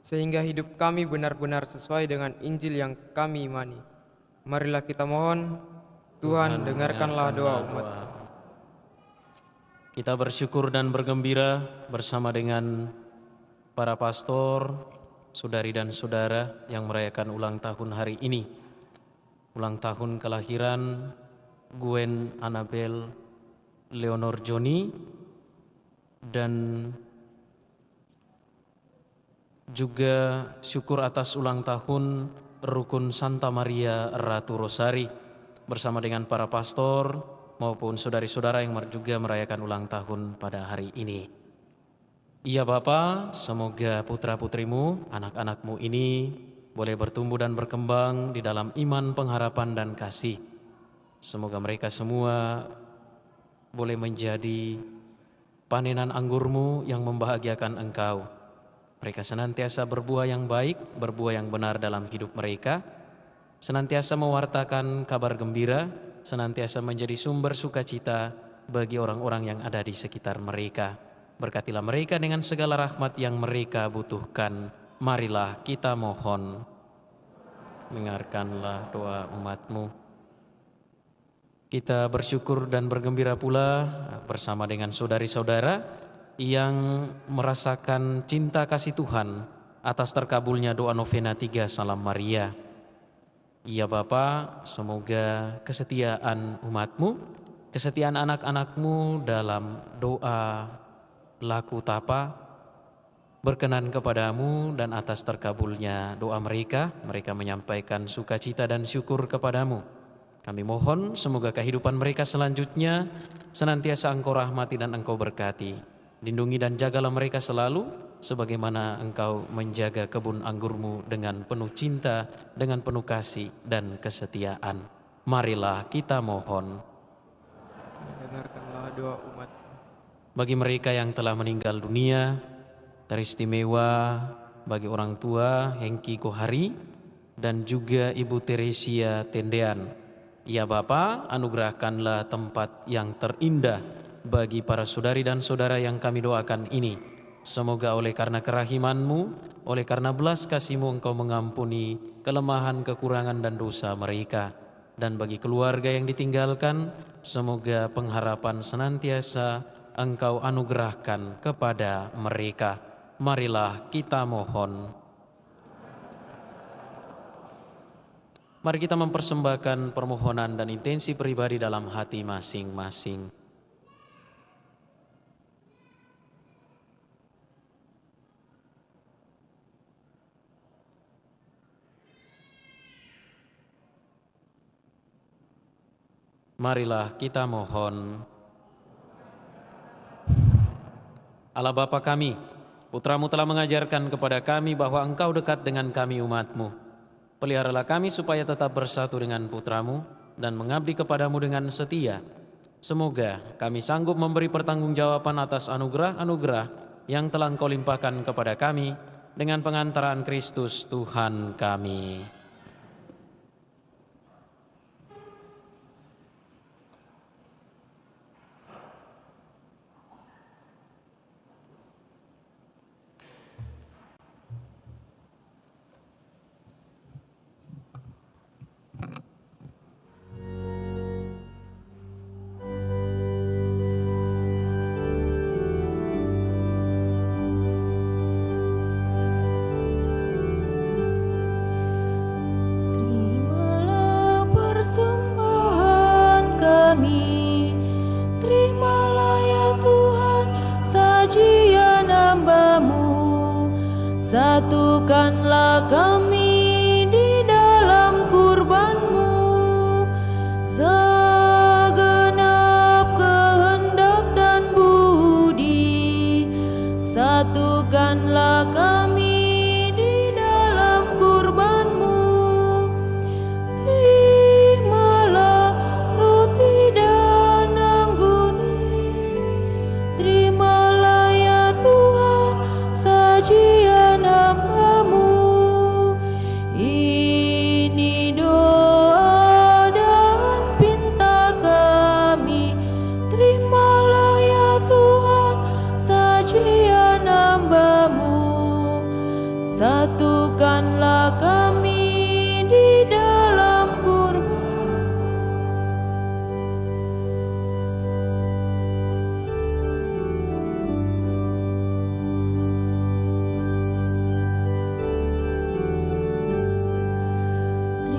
sehingga hidup kami benar-benar sesuai dengan Injil yang kami imani. Marilah kita mohon, Tuhan dengarkanlah doa umat. Kita bersyukur dan bergembira bersama dengan para pastor, saudari dan saudara yang merayakan ulang tahun hari ini. Ulang tahun kelahiran Gwen Annabel Leonor Joni, dan juga syukur atas ulang tahun Rukun Santa Maria Ratu Rosari bersama dengan para pastor maupun saudari-saudara yang juga merayakan ulang tahun pada hari ini. Ya Bapa, semoga putra-putrimu, anak-anakmu ini boleh bertumbuh dan berkembang di dalam iman, pengharapan, dan kasih. Semoga mereka semua boleh menjadi panenan anggurmu yang membahagiakan Engkau. Mereka senantiasa berbuah yang baik, berbuah yang benar dalam hidup mereka, senantiasa mewartakan kabar gembira, senantiasa menjadi sumber sukacita bagi orang-orang yang ada di sekitar mereka. Berkatilah mereka dengan segala rahmat yang mereka butuhkan. Marilah kita mohon, dengarkanlah doa umat-Mu. Kita bersyukur dan bergembira pula bersama dengan saudari-saudara yang merasakan cinta kasih Tuhan atas terkabulnya doa novena 3 Salam Maria. Ya Bapa, semoga kesetiaan umat-Mu kesetiaan anak-anak-Mu dalam doa, laku tapa, berkenan kepadamu dan atas terkabulnya doa mereka menyampaikan sukacita dan syukur kepadamu. Kami mohon semoga kehidupan mereka selanjutnya senantiasa Engkau rahmati dan Engkau berkati. Lindungi dan jagalah mereka selalu, sebagaimana Engkau menjaga kebun anggur-Mu dengan penuh cinta, dengan penuh kasih dan kesetiaan. Marilah kita mohon. Dengarkanlah doa umat. Bagi mereka yang telah meninggal dunia, teristimewa bagi orang tua Hengki Kohari dan juga Ibu Teresia Tendean. Ya Bapa, anugerahkanlah tempat yang terindah bagi para saudari dan saudara yang kami doakan ini. Semoga oleh karena kerahiman-Mu, oleh karena belas kasih-Mu Engkau mengampuni kelemahan, kekurangan dan dosa mereka. Dan bagi keluarga yang ditinggalkan, semoga pengharapan senantiasa Engkau anugerahkan kepada mereka. Marilah kita mohon. Mari kita mempersembahkan permohonan dan intensi pribadi dalam hati masing-masing. Marilah kita mohon. Allah Bapa kami, Putra-Mu telah mengajarkan kepada kami bahwa Engkau dekat dengan kami umat-Mu. Peliharalah kami supaya tetap bersatu dengan Putra-Mu dan mengabdi kepadamu dengan setia. Semoga kami sanggup memberi pertanggungjawaban atas anugerah-anugerah yang telah Engkau limpahkan kepada kami dengan pengantaran Kristus Tuhan kami. Terimalah persembahan kami, terimalah ya Tuhan sajian hamba-Mu. Satukanlah kami di dalam kurban-Mu, segenap kehendak dan budi. Satukanlah kami di dalam kurban-Mu. Terimalah roti dan anggur ini, terimalah ya Tuhan sajian hamba-Mu. Ini doa dan pinta kami, terimalah ya Tuhan sajian hamba-Mu. Satukanlah kami di dalam kurban.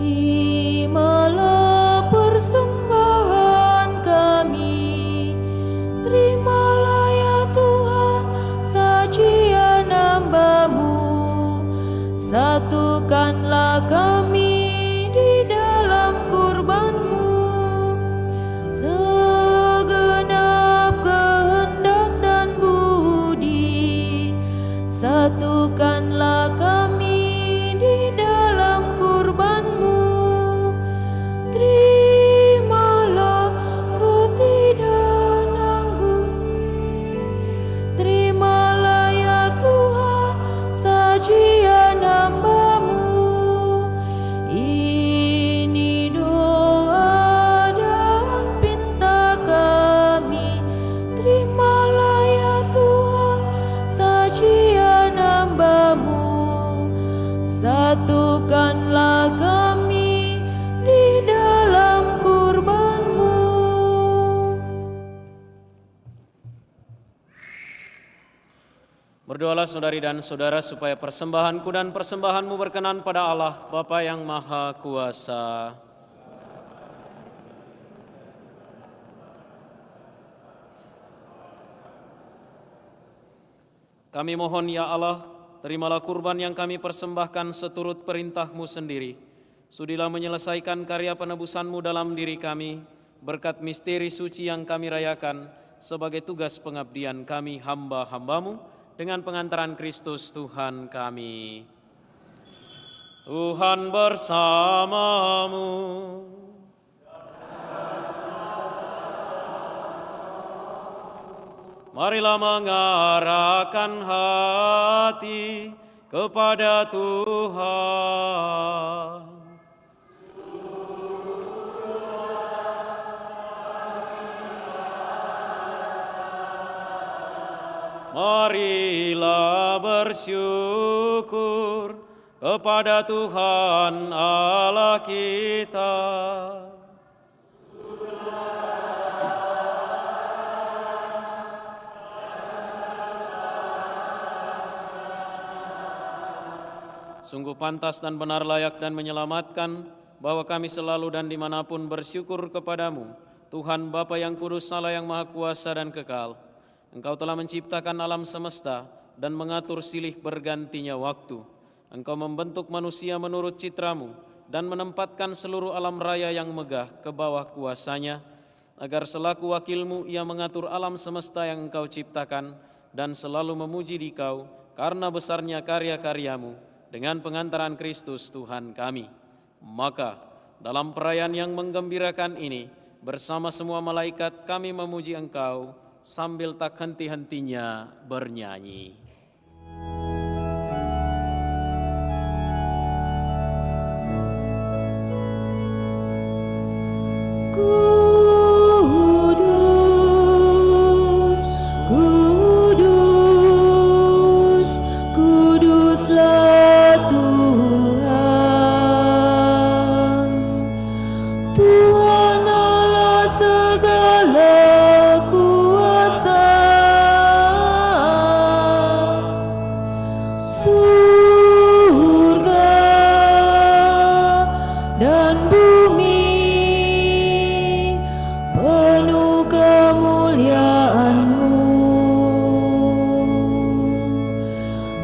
Terimalah persembahan kami, terimalah ya Tuhan sajian hamba-Mu. Satukanlah kami di dalam kurban-Mu, segenap kehendak dan budi. Satukanlah kami di dalam kurban-Mu. Terimalah roti dan anggur, terimalah ya Tuhan sajian hamba-Mu. Ini doa dan pinta kami, terimalah ya Tuhan sajian hamba-Mu. Satukanlah kami di dalam kurban-Mu. Berdoalah saudari dan saudara supaya persembahanku dan persembahanmu berkenan pada Allah Bapa yang Maha Kuasa. Kami mohon ya Allah, terimalah kurban yang kami persembahkan seturut perintah-Mu sendiri. Sudilah menyelesaikan karya penebusan-Mu dalam diri kami, berkat misteri suci yang kami rayakan sebagai tugas pengabdian kami hamba-hamba-Mu dengan pengantaran Kristus Tuhan kami. Tuhan bersamamu. Marilah mengarahkan hati kepada Tuhan. Marilah bersyukur kepada Tuhan Allah kita. Sungguh pantas dan benar, layak dan menyelamatkan, bahwa kami selalu dan dimanapun bersyukur kepadamu, Tuhan Bapa yang kudus, Allah yang maha kuasa dan kekal. Engkau telah menciptakan alam semesta dan mengatur silih bergantinya waktu. Engkau membentuk manusia menurut citramu dan menempatkan seluruh alam raya yang megah ke bawah kuasanya, agar selaku wakilmu ia mengatur alam semesta yang engkau ciptakan dan selalu memuji dikau karena besarnya karya-karyamu dengan pengantaran Kristus Tuhan kami. Maka dalam perayaan yang menggembirakan ini, bersama semua malaikat kami memuji engkau sambil tak henti-hentinya bernyanyi. Kudus, kudus, kuduslah Tuhan, Tuhan Allah segala kuasa. Surga dan bumi penuh kemuliaan-Mu.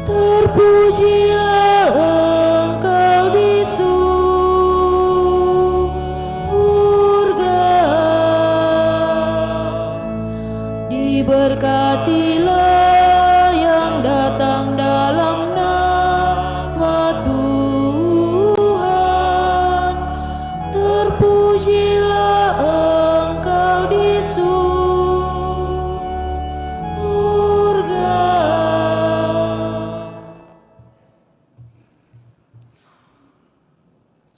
Terpujilah Engkau di surga, diberkatilah yang datang dalam nama Tuhan. Terpujilah Engkau di surga.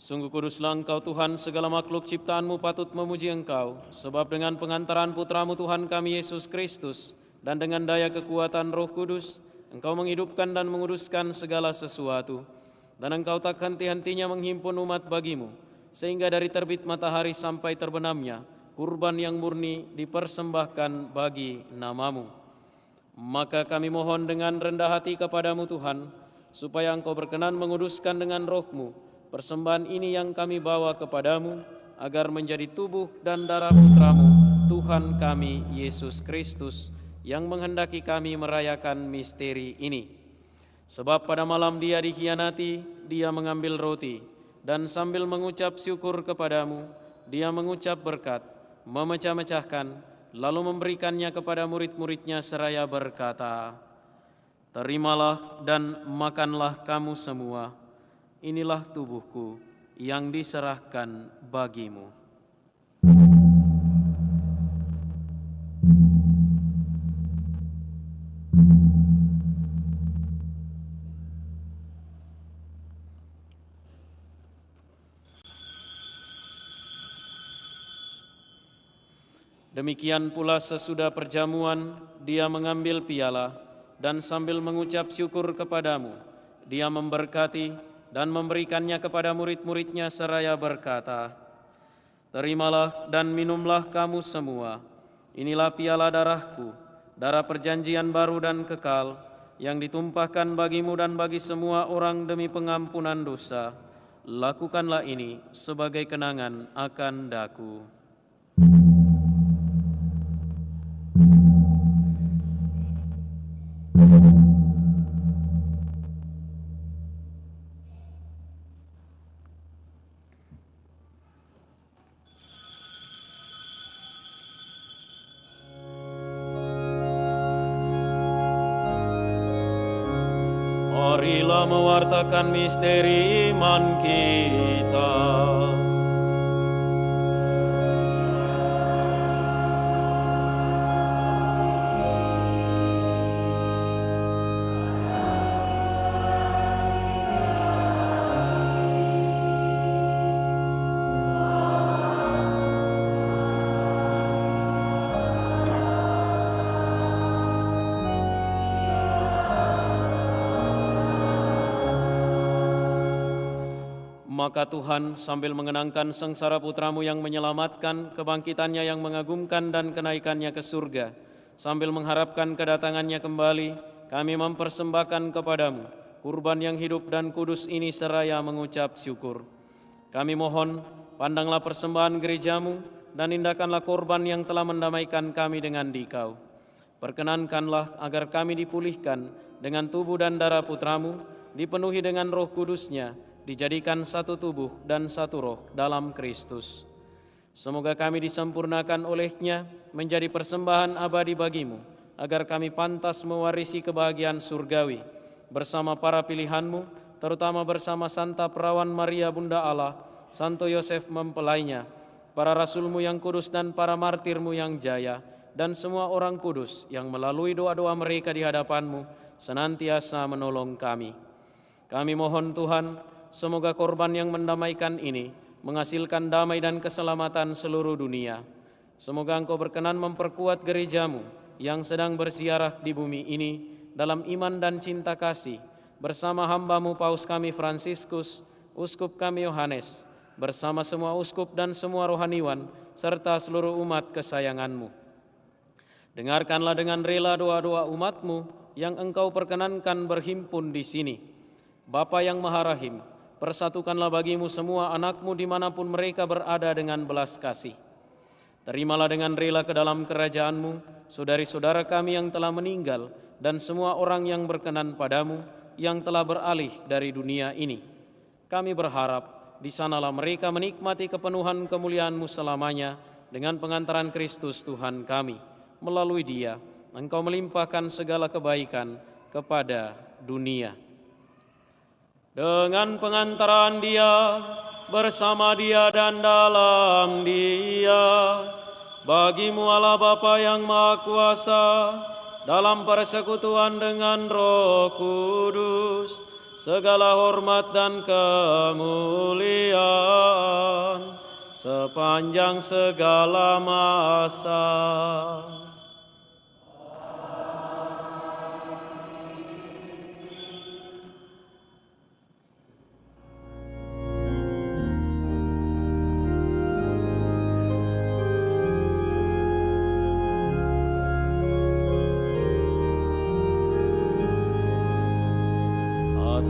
Sungguh kuduslah Engkau Tuhan, segala makhluk ciptaan-Mu patut memuji Engkau, sebab dengan pengantaran Putra-Mu Tuhan kami Yesus Kristus, dan dengan daya kekuatan Roh Kudus, Engkau menghidupkan dan menguduskan segala sesuatu, dan Engkau tak henti-hentinya menghimpun umat bagi-Mu, sehingga dari terbit matahari sampai terbenamnya, kurban yang murni dipersembahkan bagi nama-Mu. Maka kami mohon dengan rendah hati kepadamu Tuhan, supaya Engkau berkenan menguduskan dengan Roh-Mu persembahan ini yang kami bawa kepadamu, agar menjadi tubuh dan darah Putra-Mu, Tuhan kami Yesus Kristus, yang menghendaki kami merayakan misteri ini. Sebab pada malam Dia dikhianati, Dia mengambil roti, dan sambil mengucap syukur kepadamu, Dia mengucap berkat, memecah-mecahkan, lalu memberikannya kepada murid-muridnya seraya berkata, "Terimalah dan makanlah kamu semua. Inilah tubuhku yang diserahkan bagimu." Demikian pula sesudah perjamuan, Dia mengambil piala, dan sambil mengucap syukur kepadamu, Dia memberkati dan memberikannya kepada murid-muridnya seraya berkata, "Terimalah dan minumlah kamu semua. Inilah piala darahku, darah perjanjian baru dan kekal, yang ditumpahkan bagimu dan bagi semua orang demi pengampunan dosa. Lakukanlah ini sebagai kenangan akan daku." kita mewartakan misteri iman kita. Maka Tuhan sambil mengenangkan sengsara putramu yang menyelamatkan, kebangkitannya yang mengagumkan dan kenaikannya ke surga, sambil mengharapkan kedatangannya kembali, kami mempersembahkan kepadamu kurban yang hidup dan kudus ini seraya mengucap syukur. Kami mohon, pandanglah persembahan gerejamu dan indahkanlah korban yang telah mendamaikan kami dengan Dikau. Perkenankanlah agar kami dipulihkan dengan tubuh dan darah putramu, dipenuhi dengan roh kudusnya, dijadikan satu tubuh dan satu roh dalam Kristus. Semoga kami disempurnakan olehnya menjadi persembahan abadi bagimu, agar kami pantas mewarisi kebahagiaan surgawi bersama para pilihanmu, terutama bersama Santa Perawan Maria Bunda Allah, Santo Yosef mempelainya, para rasulmu yang kudus dan para martirmu yang jaya, dan semua orang kudus yang melalui doa-doa mereka di hadapanmu senantiasa menolong kami. Kami mohon Tuhan, semoga korban yang mendamaikan ini menghasilkan damai dan keselamatan seluruh dunia. Semoga Engkau berkenan memperkuat gerejamu yang sedang bersiarah di bumi ini dalam iman dan cinta kasih, bersama hamba-Mu Paus kami Fransiskus, Uskup kami Yohanes, bersama semua uskup dan semua rohaniwan, serta seluruh umat kesayangan-Mu. Dengarkanlah dengan rela doa-doa umat-Mu yang Engkau perkenankan berhimpun di sini. Bapa yang Maha Rahim, persatukanlah bagimu semua anak-Mu dimanapun mereka berada dengan belas kasih. Terimalah dengan rela ke dalam kerajaan-Mu saudari-saudara kami yang telah meninggal dan semua orang yang berkenan padamu yang telah beralih dari dunia ini. Kami berharap di sanalah mereka menikmati kepenuhan kemuliaan-Mu selamanya dengan pengantaran Kristus Tuhan kami. Melalui Dia, Engkau melimpahkan segala kebaikan kepada dunia. Dengan pengantaran Dia, bersama Dia dan dalam Dia, bagimu Allah Bapa yang Maha Kuasa, dalam persekutuan dengan Roh Kudus, segala hormat dan kemuliaan sepanjang segala masa.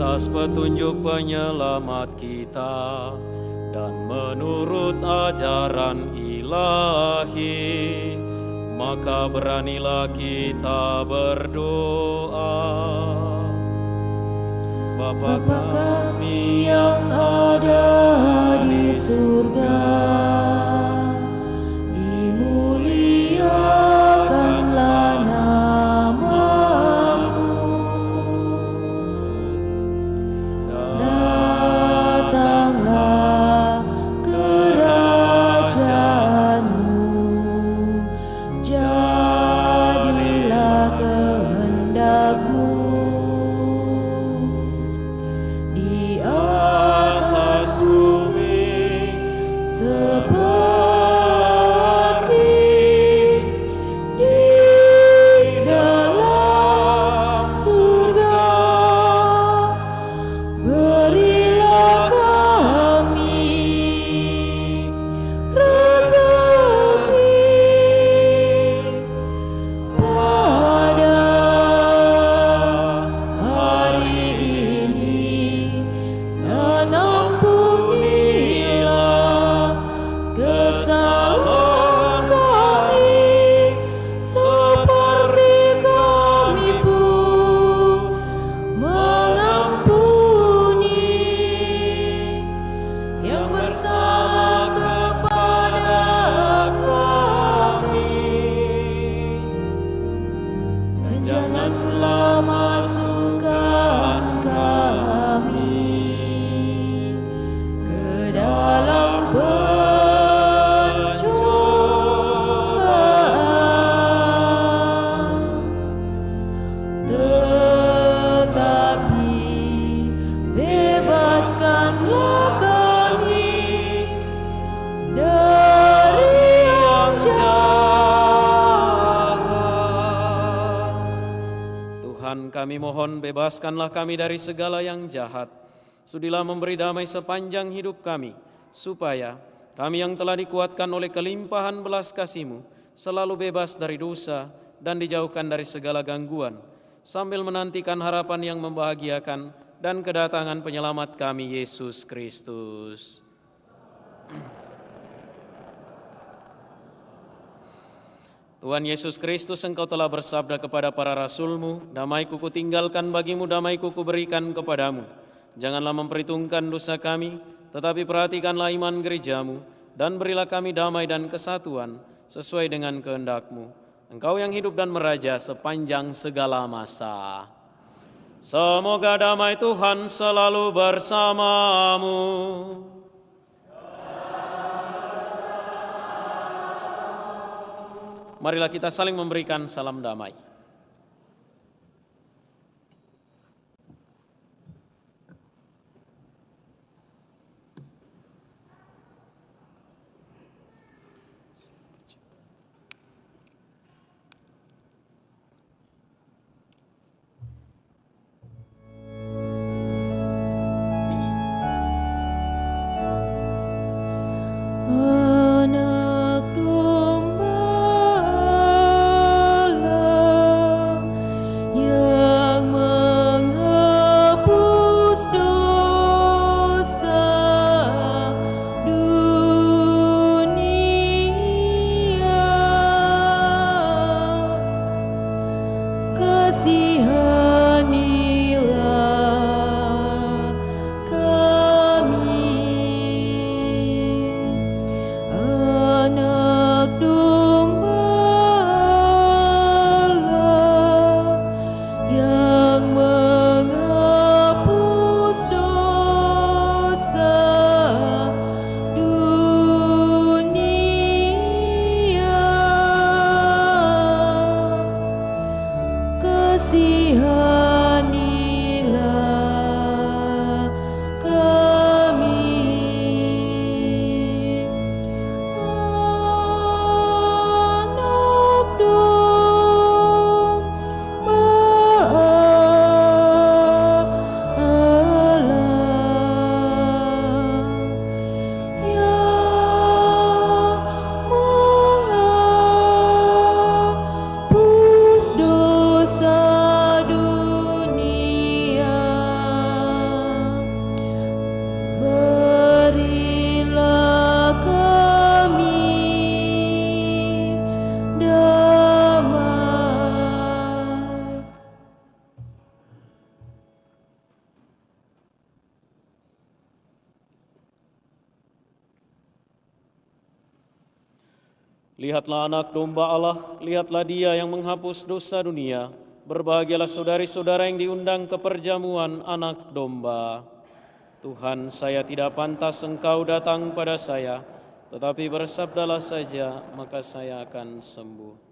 Atas petunjuk penyelamat kita dan menurut ajaran ilahi, maka beranilah kita berdoa. Bapa kami yang ada di surga, dimuliakanlah nama-Mu. Datanglah kerajaan-Mu, jadilah kehendak-Mu di atas bumi seperti kami mohon bebaskanlah kami dari segala yang jahat. Sudilah memberi damai sepanjang hidup kami, supaya kami yang telah dikuatkan oleh kelimpahan belas kasih-Mu selalu bebas dari dosa dan dijauhkan dari segala gangguan, sambil menantikan harapan yang membahagiakan dan kedatangan penyelamat kami, Yesus Kristus. Tuhan Yesus Kristus, Engkau telah bersabda kepada para rasul-Mu, damai-Ku kutinggalkan bagimu, damai-Ku kuberikan kepadamu. Janganlah memperhitungkan dosa kami, tetapi perhatikanlah iman gereja-Mu, dan berilah kami damai dan kesatuan sesuai dengan kehendak-Mu. Engkau yang hidup dan meraja sepanjang segala masa. Semoga damai Tuhan selalu bersamamu. Marilah kita saling memberikan salam damai. Anak domba Allah yang menghapus dosa dunia, kasihanilah kami. Anak domba Allah yang menghapus dosa dunia, kasihanilah kami. Anak domba Allah yang menghapus dosa dunia, berilah kami damai. Lihatlah anak domba Allah, lihatlah Dia yang menghapus dosa dunia. Berbahagialah saudari-saudara yang diundang ke perjamuan anak domba. Tuhan, saya tidak pantas Engkau datang pada saya, tetapi bersabdalah saja, maka saya akan sembuh.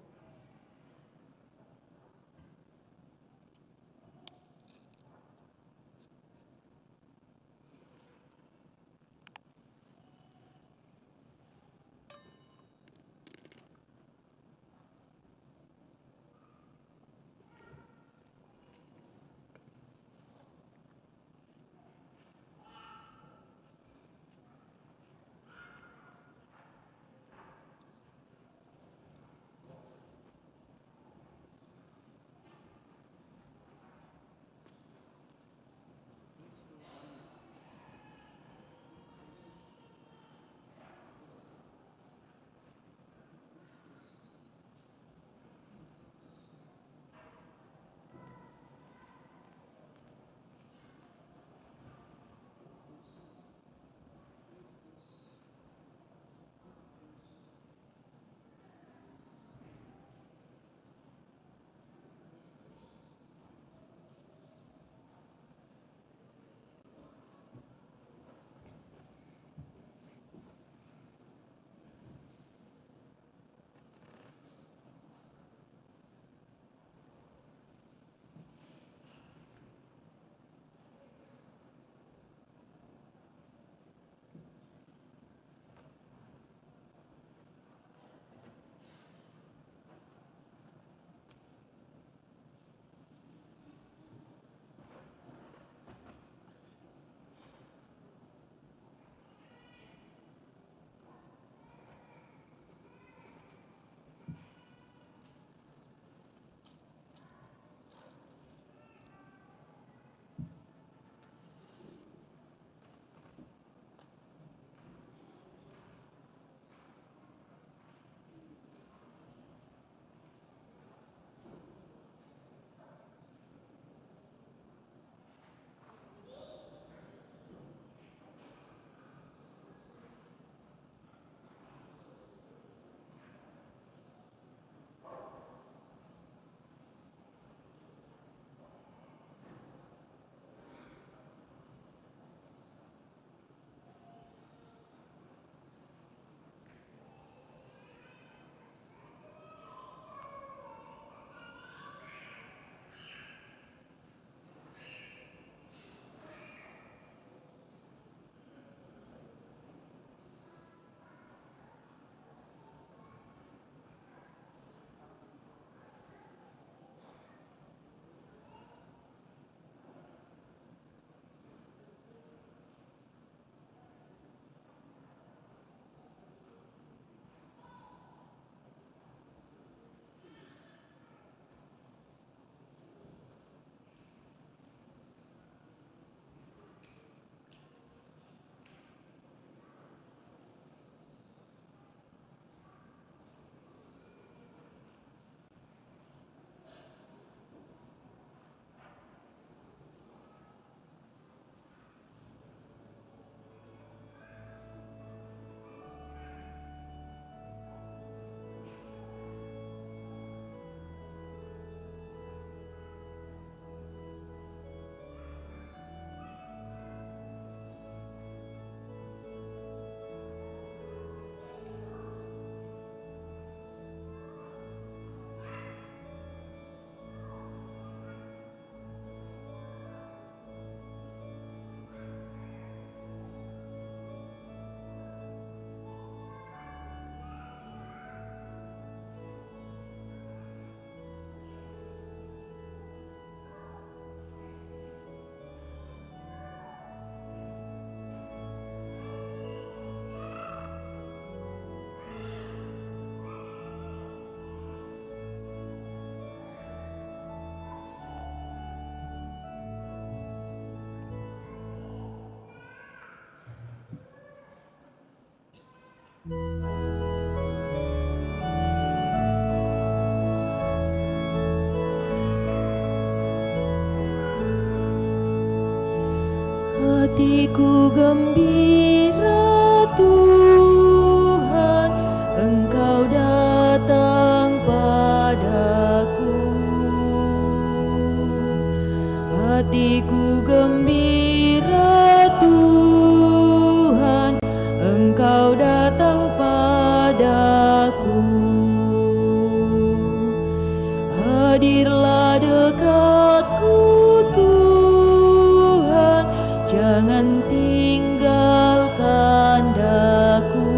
gembira Tuhan, Engkau datang padaku. Hatiku gembira Tuhan, Engkau datang padaku. Hadirlah dekatku Tuhan, jangan tinggalkan daku.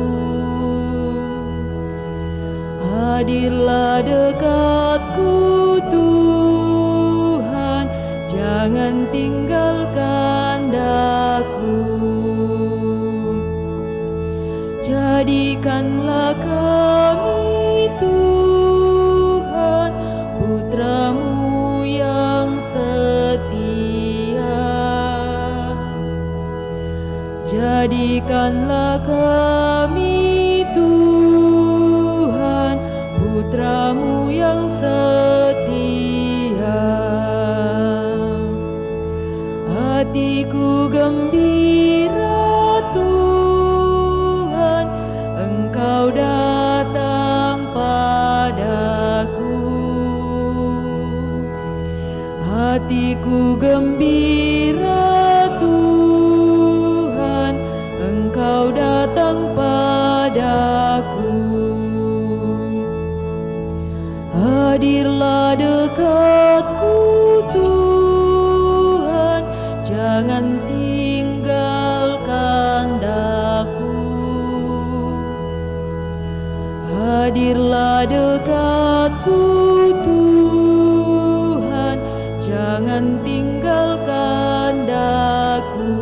Hadirlah dekatku Tuhan, jangan tinggalkan daku. Jadikanlah kami Tuhan, putra-Mu yang setia. Jadikanlah kami Tuhan, putra-Mu yang setia. Hatiku gembira Tuhan, Engkau datang padaku. Hatiku gembira Tuhan, Engkau datang padaku. Hadirlah dekatku Tuhan, jangan tinggalkan daku. Hadirlah dekatku Tuhan, jangan tinggalkan daku.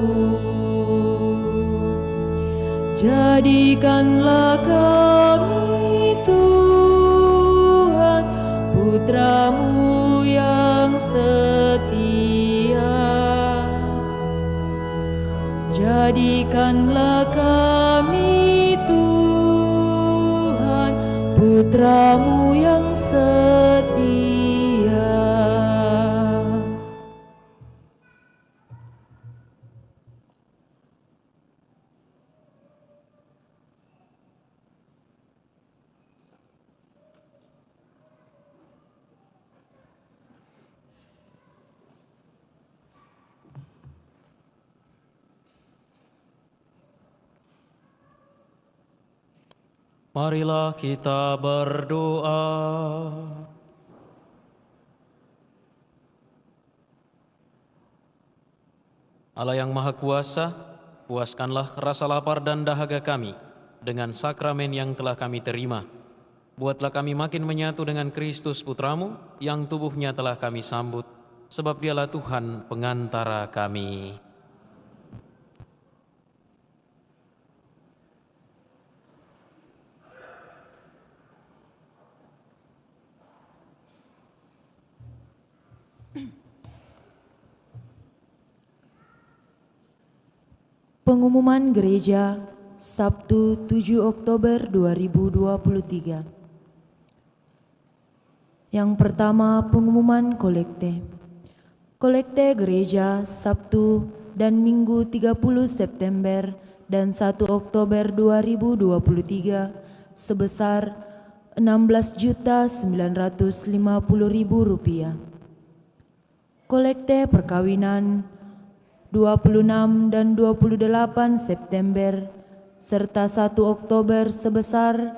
Jadikanlah kami Tuhan, putra-Mu yang setia. Jadikanlah kami Tuhan, putra-Mu yang setia. Marilah kita berdoa. Allah yang Maha Kuasa, puaskanlah rasa lapar dan dahaga kami dengan sakramen yang telah kami terima. Buatlah kami makin menyatu dengan Kristus Putra-Mu yang tubuhnya telah kami sambut, sebab Dialah Tuhan pengantara kami. Pengumuman Gereja Sabtu 7 Oktober 2023. Yang pertama, pengumuman kolekte. Kolekte Gereja Sabtu dan Minggu 30 September dan 1 Oktober 2023 sebesar Rp16.950.000. Kolekte perkawinan 26 dan 28 September serta 1 Oktober sebesar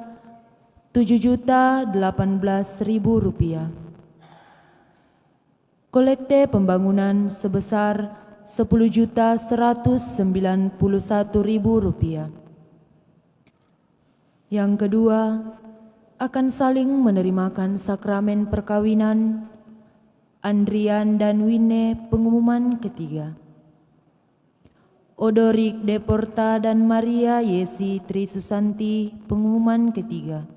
Rp7.018.000. Kolekte pembangunan sebesar Rp10.191.000. Yang kedua, akan saling menerimakan sakramen perkawinan Andrian dan Wine, pengumuman ketiga. Odorik Deporta dan Maria Yesi Trisusanti, pengumuman ketiga.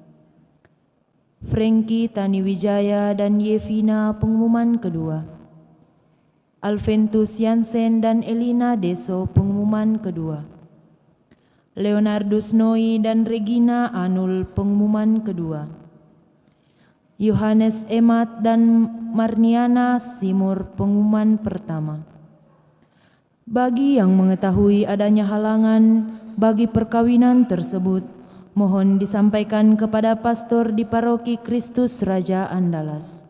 Franky Taniwijaya dan Yevina, pengumuman kedua. Alventus Yansen dan Elina Deso, pengumuman kedua. Leonardus Noi dan Regina Anul, pengumuman kedua. Yohanes Emat dan Marniana Simur, pengumuman pertama. Bagi yang mengetahui adanya halangan bagi perkawinan tersebut, mohon disampaikan kepada pastor di Paroki Kristus Raja Andalas.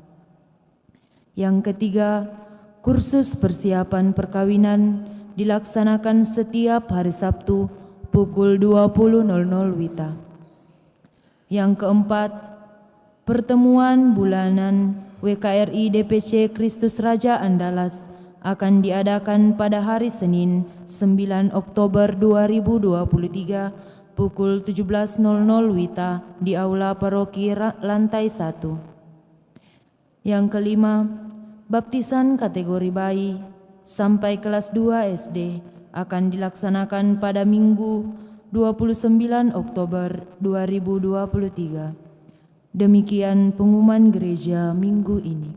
Yang ketiga, kursus persiapan perkawinan dilaksanakan setiap hari Sabtu pukul 20.00 WITA. Yang keempat, pertemuan bulanan WKRI DPC Kristus Raja Andalas akan diadakan pada hari Senin 9 Oktober 2023 pukul 17.00 WITA di Aula Paroki lantai 1. Yang kelima, baptisan kategori bayi sampai kelas 2 SD akan dilaksanakan pada Minggu 29 Oktober 2023. Demikian pengumuman gereja minggu ini.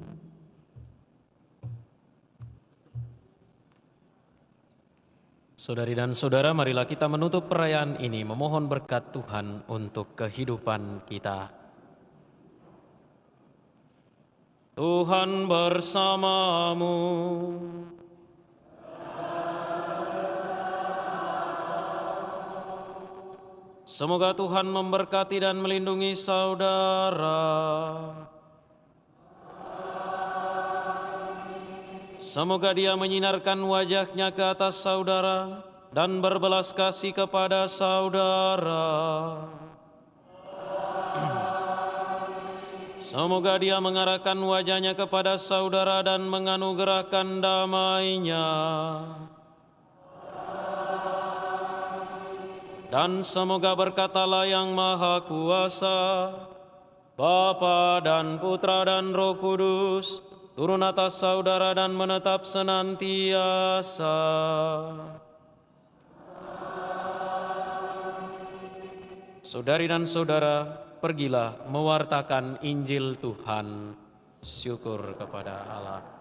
Saudari dan saudara, marilah kita menutup perayaan ini memohon berkat Tuhan untuk kehidupan kita. Tuhan bersamamu. Semoga Tuhan memberkati dan melindungi saudara. Semoga Dia menyinarkan wajah-Nya ke atas saudara dan berbelas kasih kepada saudara. Semoga Dia mengarahkan wajah-Nya kepada saudara dan menganugerahkan damai-Nya. Dan semoga berkat Allah yang Maha Kuasa, Bapa dan Putra dan Roh Kudus, turun atas saudara dan menetap senantiasa. Saudari dan saudara, pergilah mewartakan Injil Tuhan. Syukur kepada Allah.